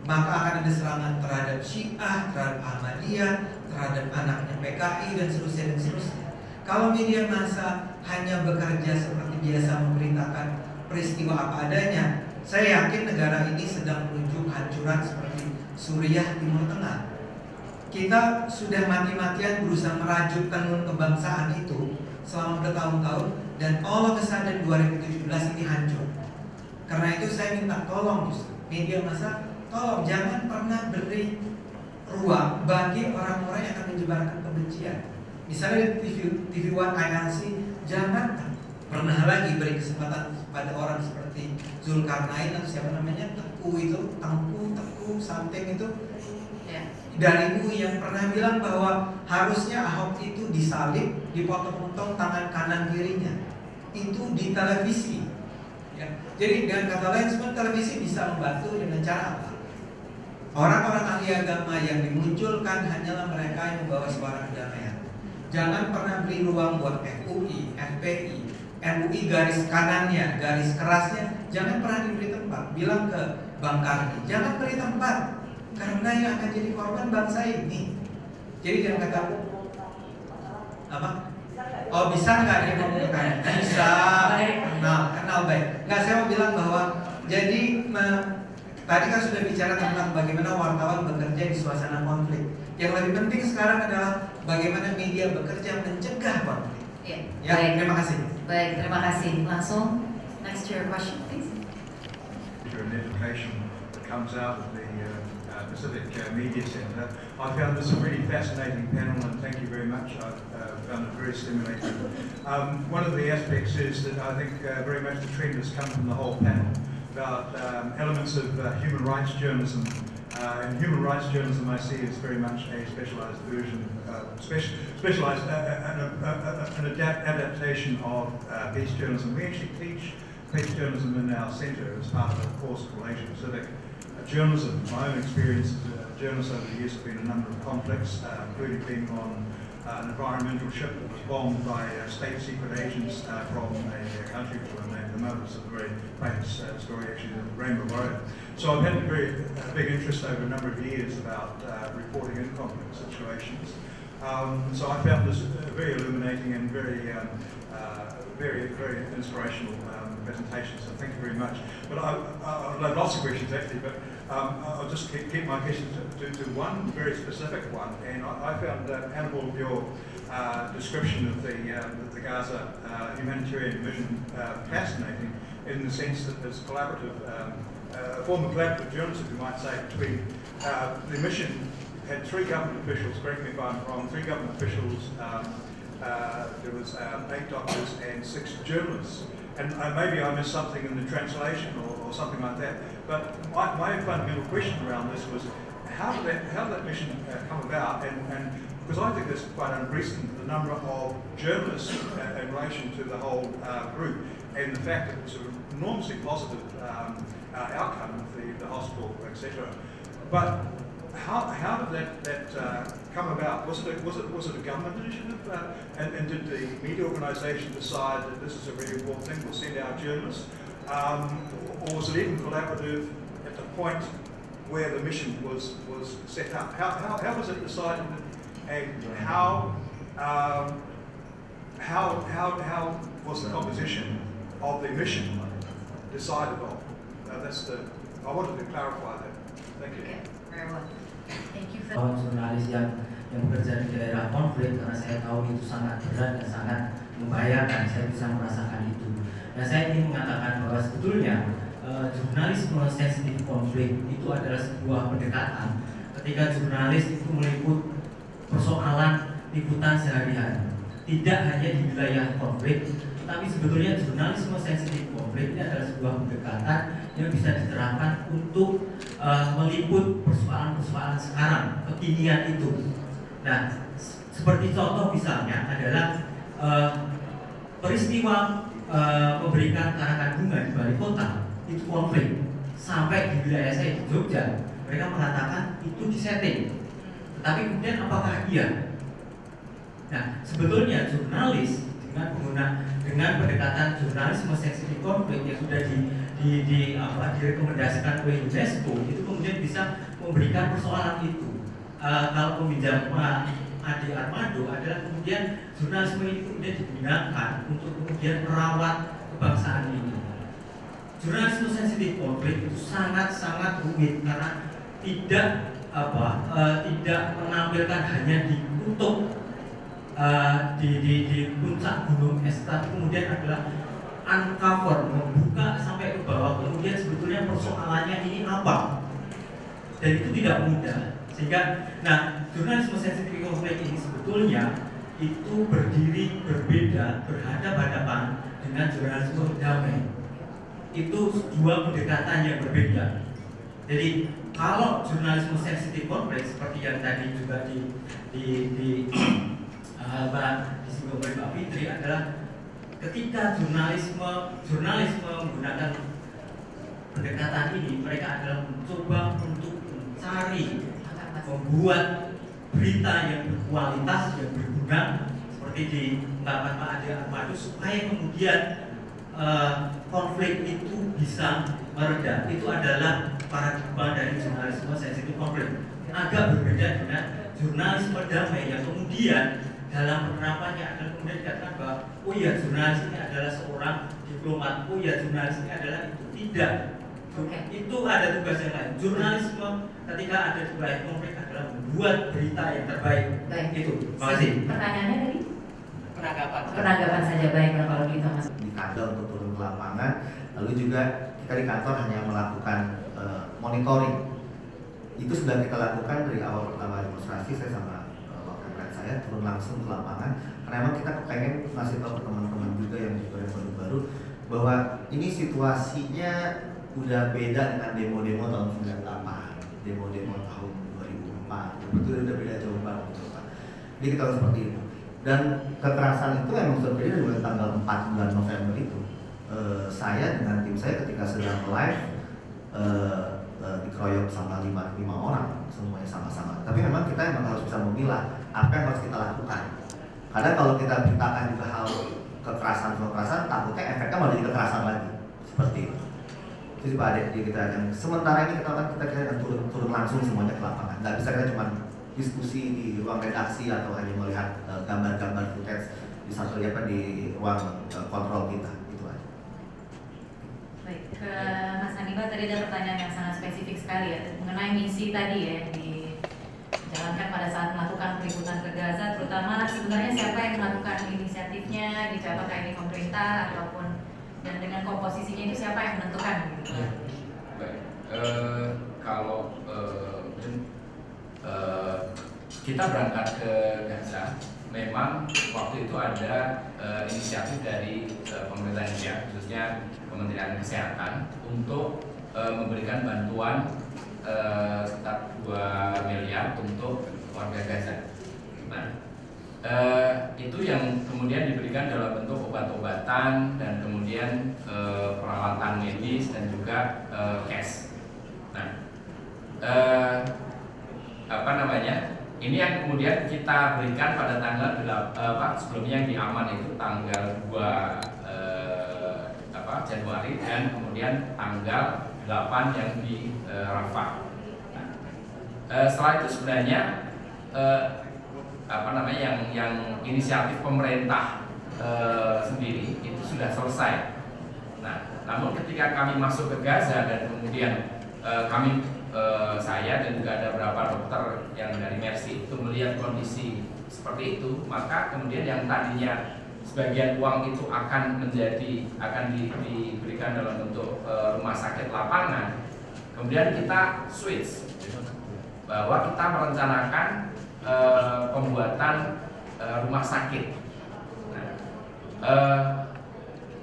Maka akan ada serangan terhadap Syiah, terhadap Ahmadiyah, terhadap anaknya PKI dan seterusnya dan seterusnya. Kalau media massa hanya bekerja seperti biasa memberitakan peristiwa apa adanya, saya yakin negara ini sedang menuju kehancuran seperti Suriah Timur Tengah. Kita sudah mati-matian berusaha merajut tenun kebangsaan itu selama bertahun-tahun, dan all of a sudden 2017 ini hancur. Karena itu saya minta tolong justru media massa, tolong jangan pernah beri ruang bagi orang-orang yang akan menyebarkan kebencian. Misalnya di TV One ILC, jangan pernah lagi beri kesempatan pada orang seperti Zulkarnain atau siapa namanya, Teguh something itu, dari MUI yang pernah bilang bahwa harusnya Ahok itu disalib, dipotong-potong tangan kanan kirinya. Itu di televisi. Ya. Jadi dengan kata lain, sebenarnya televisi bisa membantu dengan cara apa? Orang-orang ahli agama yang dimunculkan hanyalah mereka yang membawa suara kedamaian. Jangan pernah beri ruang buat FUI, FPI, MUI garis kanannya, garis kerasnya, jangan pernah diberi tempat. Bilang ke Bang Karni, jangan beri tempat, karena yang akan jadi korban bangsa ini. Jadi jangan kata apa? Oh, bisa nggak dia ngomongkan? Bisa. Kenal baik. Nggak, saya mau bilang bahwa jadi tadi kan sudah bicara tentang bagaimana wartawan bekerja di suasana konflik. Yang lebih penting sekarang adalah bagaimana media bekerja mencegah konflik. Ya, baik. Terima kasih. Baik, terima kasih. Langsung next your question, please. An information that comes out of the Pacific Media Center. I found this a really fascinating panel, and thank you very much. I found it very stimulating. One of the aspects is that I think very much the trend has come from the whole panel about elements of human rights journalism. And human rights journalism I see is very much a specialized version, specialized an adaptation of peace journalism. We actually teach peace journalism in our centre as part of a course called Asia Pacific Journalism. My own experience as a journalist over the years has been a number of conflicts, including being on an environmental ship that was bombed by state secret agents from a country which were named the moment. It's a very famous story, actually, the Rainbow Road. So I've had a very big interest over a number of years about reporting in conflict situations. So I found this very illuminating and very inspirational presentation, so thank you very much. But I'd have lots of questions actually, but I'll just keep my questions to one very specific one. And I found, Hannibal, your description of the Gaza humanitarian mission fascinating, in the sense that there's collaborative, a form of collaborative journalism, you might say, between the mission had 3 government officials, correct me if I'm wrong, 3 government officials, there was 8 doctors and 6 journalists. And maybe I missed something in the translation or something like that. But my fundamental question around this was, how did that mission come about? And because I think that's quite unprecedented, the number of journalists in relation to the whole group, and the fact that it was an enormously positive outcome of the hospital, etc. But how did that come about? Was it a government initiative? And did the media organisation decide that this is a really important thing, we'll send our journalists? Or was it even collaborative at the point where the mission was set up? How was it decided, and how was the composition of the mission decided on? I wanted to clarify that. Thank you. Okay, very well. Thank you. Jurnalis yang bekerja di daerah konflik, karena saya tahu itu sangat berat dan sangat membahayakan, saya bisa merasakan itu. Dan saya ingin mengatakan bahwa sebetulnya jurnalisme sensitif konflik itu adalah sebuah pendekatan ketika jurnalis itu meliput persoalan liputan sehari-hari, tidak hanya di wilayah konflik, tapi sebetulnya jurnalisme sensitif konflik ini adalah sebuah pendekatan yang bisa diterapkan untuk meliput persoalan-persoalan sekarang, kekinian itu. Nah, seperti contoh misalnya adalah peristiwa memberikan karangan bunga di balik kota, itu konflik. Sampai di wilayah saya di Jogja, mereka mengatakan itu disetting. Tetapi kemudian apakah iya? Nah, sebetulnya jurnalis dengan pendekatan jurnalisme sensitif konflik yang sudah direkomendasikan oleh UNESCO, itu kemudian bisa memberikan persoalan itu. Kalau peminjam Ade Armando adalah kemudian jurnalisme ini kemudian digunakan untuk kemudian merawat kebangsaan ini. Jurnalisme sensitif konflik itu sangat rumit karena tidak menampilkan hanya di kutub di puncak gunung es, tapi kemudian adalah uncover, membuka sampai ke bawah, kemudian sebetulnya persoalannya ini apa, dan itu tidak mudah. Sehingga, nah, jurnalisme sensitif konflik ini sebetulnya itu berdiri berbeda, berhadapan-hadapan dengan jurnalisme damai. Itu dua pendekatan yang berbeda. Jadi kalau jurnalisme sensitif konflik seperti yang tadi juga disinggung oleh Mbak Fitri adalah ketika jurnalis menggunakan pendekatan ini, mereka adalah mencoba untuk mencari, membuat berita yang berkualitas, yang berguna, seperti di ungkapan Pak Ade Armando, supaya kemudian konflik itu bisa mereda. Itu adalah paradigma dari jurnalisme sensitif konflik. Agak berbeda dengan jurnalisme damai yang kemudian dalam penerapannya adalah kemudian dikatakan bahwa oh ya, jurnalis ini adalah seorang diplomat, oh ya, jurnalis ini adalah itu. Tidak. Itu ada tugas yang lain. Jurnalisme ketika ada di wilayah konflik adalah membuat berita yang terbaik. Baik. Itu. Terima kasih. Pertanyaannya tadi? Penanggapan saja, baik kalau gitu Mas. Di kantor untuk turun ke lapangan, lalu juga kita di kantor hanya melakukan monitoring. Itu sudah kita lakukan dari awal pertama demonstrasi. Saya sama wakil berat saya turun langsung ke lapangan karena memang kita pengen ngasih tahu ke teman-teman juga yang baru-baru bahwa ini situasinya udah beda dengan demo-demo tahun 98, demo-demo tahun 2004. Itu udah beda jauh banget. Jadi kita harus seperti itu. Dan kekerasan itu memang sudah terjadi mulai tanggal 4 bulan November itu. saya dengan tim saya ketika sedang live dikeroyok sama 5 orang, semuanya sama-sama. Tapi memang kita harus bisa memilah apa yang harus kita lakukan. Karena kalau kita beritakan juga hal kekerasan, takutnya efeknya malah jadi kekerasan lagi. Seperti itu. Jadi Pak Ade, kita akan sementara ini kita akan turun langsung semuanya ke lapangan. Nggak bisa kita cuma diskusi di ruang redaksi atau hanya melihat gambar-gambar footage di ruang kontrol kita. Itu aja. Baik, ke Mas Hannibal tadi ada pertanyaan yang sangat spesifik sekali ya mengenai misi tadi ya dijalankan pada saat melakukan peliputan ke Gaza, terutama sebenarnya siapa yang melakukan inisiatifnya, gitu, apakah ini pemerintah ataupun dan dengan komposisinya itu siapa yang menentukan gitu. Baik, kalau kita berangkat ke Gaza, memang waktu itu ada inisiatif dari pemerintah Indonesia, khususnya Kementerian Kesehatan, untuk memberikan bantuan sekitar 2 miliar untuk warga Gaza. Nah, itu yang kemudian diberikan dalam bentuk obat-obatan dan kemudian peralatan medis dan juga cash. Nah, ini yang kemudian kita berikan pada tanggal sebelumnya yang di Aman itu tanggal 2 Januari dan kemudian tanggal 8 yang di Rafah. Nah, setelah itu sebenarnya yang inisiatif pemerintah sendiri itu sudah selesai. Nah, namun ketika kami masuk ke Gaza dan kemudian saya dan juga ada beberapa dokter yang dari Mercy itu melihat kondisi seperti itu, maka kemudian yang tadinya sebagian uang itu akan diberikan dalam bentuk rumah sakit lapangan, kemudian kita switch bahwa kita merencanakan pembuatan rumah sakit. Nah,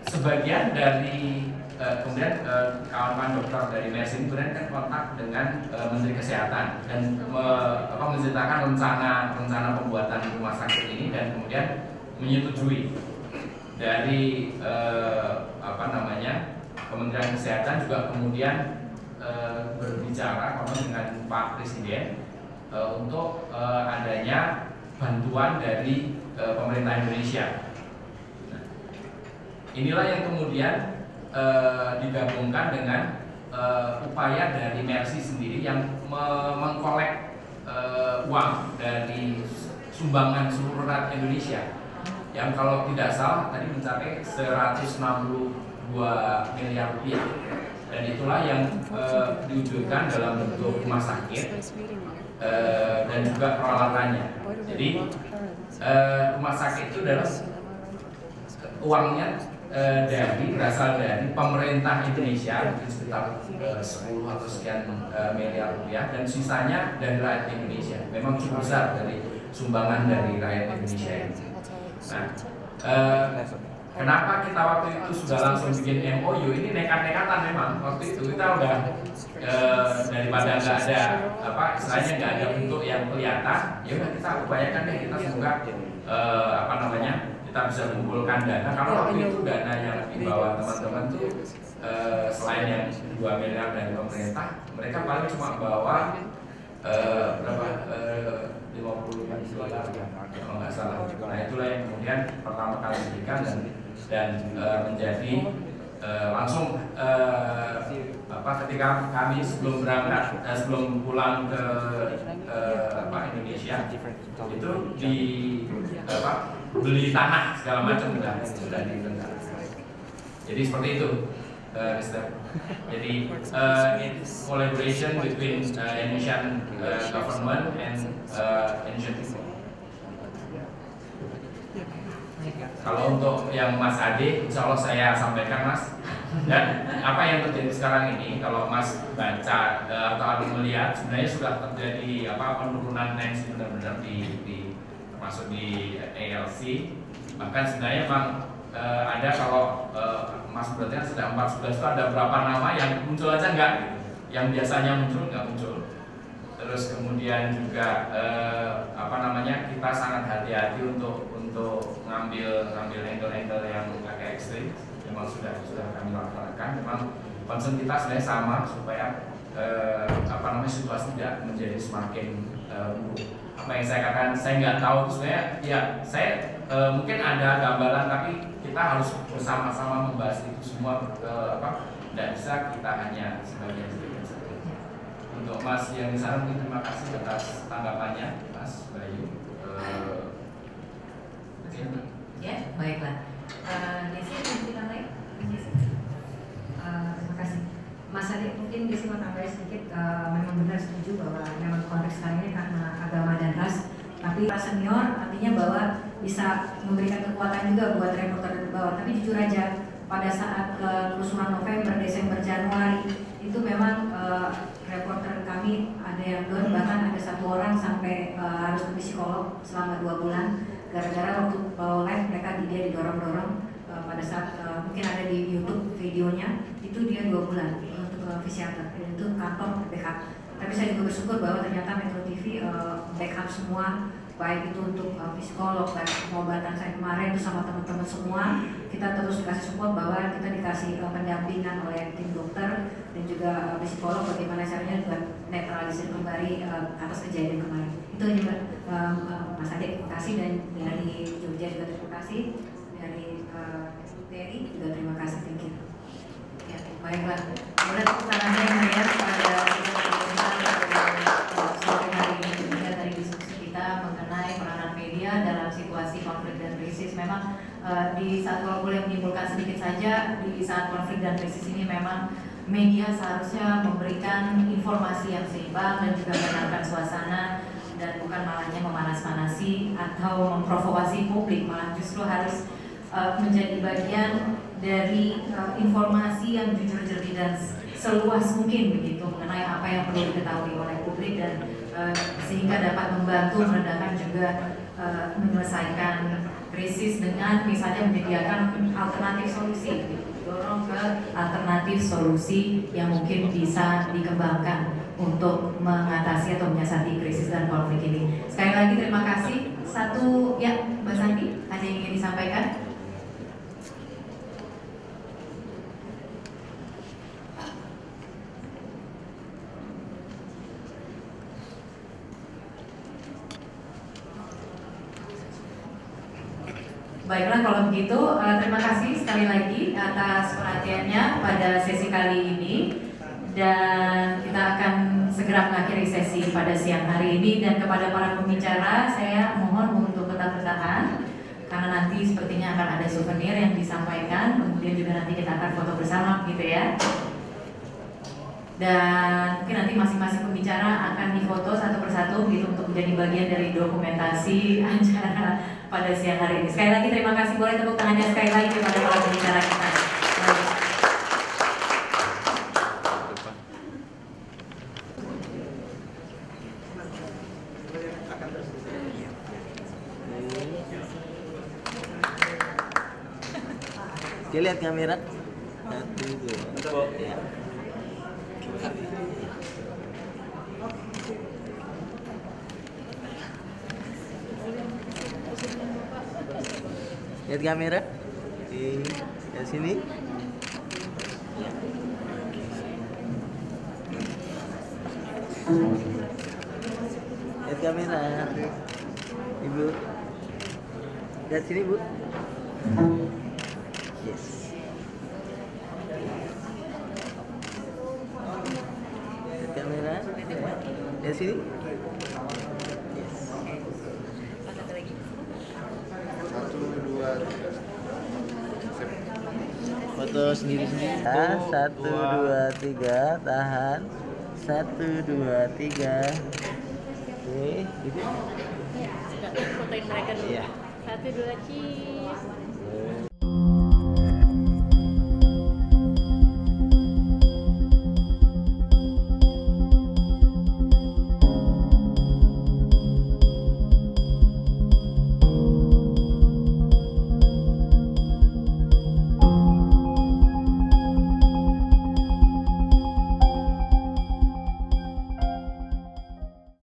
sebagian dari kemudian kawan-kawan dokter dari Mercy kemudian kan kontak dengan Menteri Kesehatan dan menceritakan rencana pembuatan rumah sakit ini dan kemudian menyetujui. Dari Kementerian Kesehatan juga kemudian berbicara dengan Pak Presiden untuk adanya bantuan dari pemerintah Indonesia. Nah, inilah yang kemudian digabungkan dengan upaya dari Mercy sendiri yang mengkolek uang dari sumbangan seluruh rakyat Indonesia yang kalau tidak salah tadi mencapai 162 miliar rupiah, dan itulah yang diwujudkan dalam bentuk rumah sakit dan juga peralatannya. Jadi rumah sakit itu adalah uangnya berasal dari pemerintah Indonesia mungkin sekitar 10 atau sekian miliar rupiah, dan sisanya dari rakyat Indonesia. Memang cukup besar dari sumbangan dari rakyat Indonesia ini. Nah, kenapa kita waktu itu sudah langsung bikin MOU? Ini nekat-nekatan memang. Waktu itu kita udah daripada nggak ada istilahnya nggak ada bentuk yang kelihatan, ya udah kita upayakan deh, kita semoga kita bisa mengumpulkan dana. Kalau waktu itu dana yang dibawa teman-teman tuh selain yang 2 miliar dari pemerintah, mereka paling cuma bawa 50 dolar kalau nggak salah. Nah, itulah yang kemudian pertama kali diberikan dan menjadi langsung ketika kami sebelum berangkat sebelum pulang ke Indonesia itu beli tanah segala macam sudah dibentuk. Jadi seperti itu, Mr. Jadi it's collaboration between Indonesian government and Indonesian people. Kalau untuk yang Mas Ade, insya Allah saya sampaikan Mas. Dan apa yang terjadi sekarang ini, kalau Mas baca atau melihat, sebenarnya sudah terjadi penurunan tensi benar-benar termasuk di ALC. Bahkan sebenarnya memang ada kalau Mas berarti kan sudah 14 itu ada berapa nama yang muncul aja enggak, yang biasanya muncul nggak muncul. Terus kemudian juga kita sangat hati-hati untuk ngambil angle-angle yang agak ekstrim. memang sudah kami laksanakan. Memang concern kita sebenarnya sama supaya situasi tidak menjadi semakin buruk. Apa yang saya katakan, saya nggak tahu sebenarnya. Ya, saya mungkin ada gambaran, tapi kita harus bersama-sama membahas itu semua. Tidak bisa kita hanya sebagian saja. Untuk Mas yang di sana, mungkin terima kasih atas tanggapannya, Mas Bayu. Ya, baiklah. Desi, mungkin lain? Terima kasih. Mas Adi, mungkin Desi mau tambahin sedikit. Memang benar setuju bahwa memang konteks kali ini karena agama dan ras. Tapi para senior artinya bahwa bisa memberikan kekuatan juga buat reporter di bawah. Tapi jujur aja, pada saat kerusuhan November, Desember, Januari itu memang reporter kami ada yang down, bahkan ada satu orang sampai harus ke psikolog selama 2 bulan gara-gara waktu live mereka dia didorong-dorong pada saat mungkin ada di YouTube videonya itu dia 2 bulan untuk psikiater itu kantor backup. Tapi saya juga bersyukur bahwa ternyata Metro TV backup semua, baik itu untuk psikolog, baik pengobatan saya kemarin itu sama teman-teman semua. Kita terus dikasih support bahwa kita dikasih pendampingan oleh tim dokter dan juga psikolog bagaimana caranya buat netralisir kembali atas kejadian kemarin. Itu aja Mas Ade, terima kasih, dan dari Jogja juga terima kasih, dari TNI juga terima kasih, thank you. Ya, baiklah, boleh tepuk tangannya yang meriah pada sore hari ini juga dari diskusi kita mengenai peranan media dalam situasi konflik dan krisis. Memang di saat, kalau boleh menyimpulkan sedikit saja, di saat konflik dan krisis ini memang media seharusnya memberikan informasi yang seimbang dan juga menenangkan suasana, dan bukan malahnya memanas-manasi atau memprovokasi publik, malah justru harus menjadi bagian dari informasi yang jujur, jernih dan seluas mungkin begitu mengenai apa yang perlu diketahui oleh publik, dan sehingga dapat membantu meredakan juga menyelesaikan krisis dengan misalnya menyediakan alternatif solusi, dorong ke alternatif solusi yang mungkin bisa dikembangkan untuk mengatasi atau menyiasati krisis dan konflik ini. Sekali lagi terima kasih. Satu ya, Mbak Sandi, ada yang ingin disampaikan? Baiklah, kalau begitu terima kasih sekali lagi atas perhatiannya pada sesi kali ini, dan kita akan segera mengakhiri sesi pada siang hari ini. Dan kepada para pembicara saya mohon untuk tetap bertahan karena nanti sepertinya akan ada souvenir yang disampaikan, kemudian juga nanti kita akan foto bersama gitu ya. Dan mungkin nanti masing-masing pembicara akan difoto satu persatu gitu untuk menjadi bagian dari dokumentasi acara pada siang hari ini. Sekali lagi terima kasih, boleh tepuk tangannya sekali lagi kepada para pembicara kita. Oke, lihat kamera. 1, 2. Ya. Lihat kamera. Di sini. Lihat kamera. Ibu. Lihat sini, Bu. Yes. Lihat kamera. Lihat sini. Yes. 1, 2, 3. Foto sendiri-sendiri. 1, 2, 3. Tahan. 1, 2, 3. Oke, gitu. Fotoin mereka dulu. Iya. 1, 2, cheese.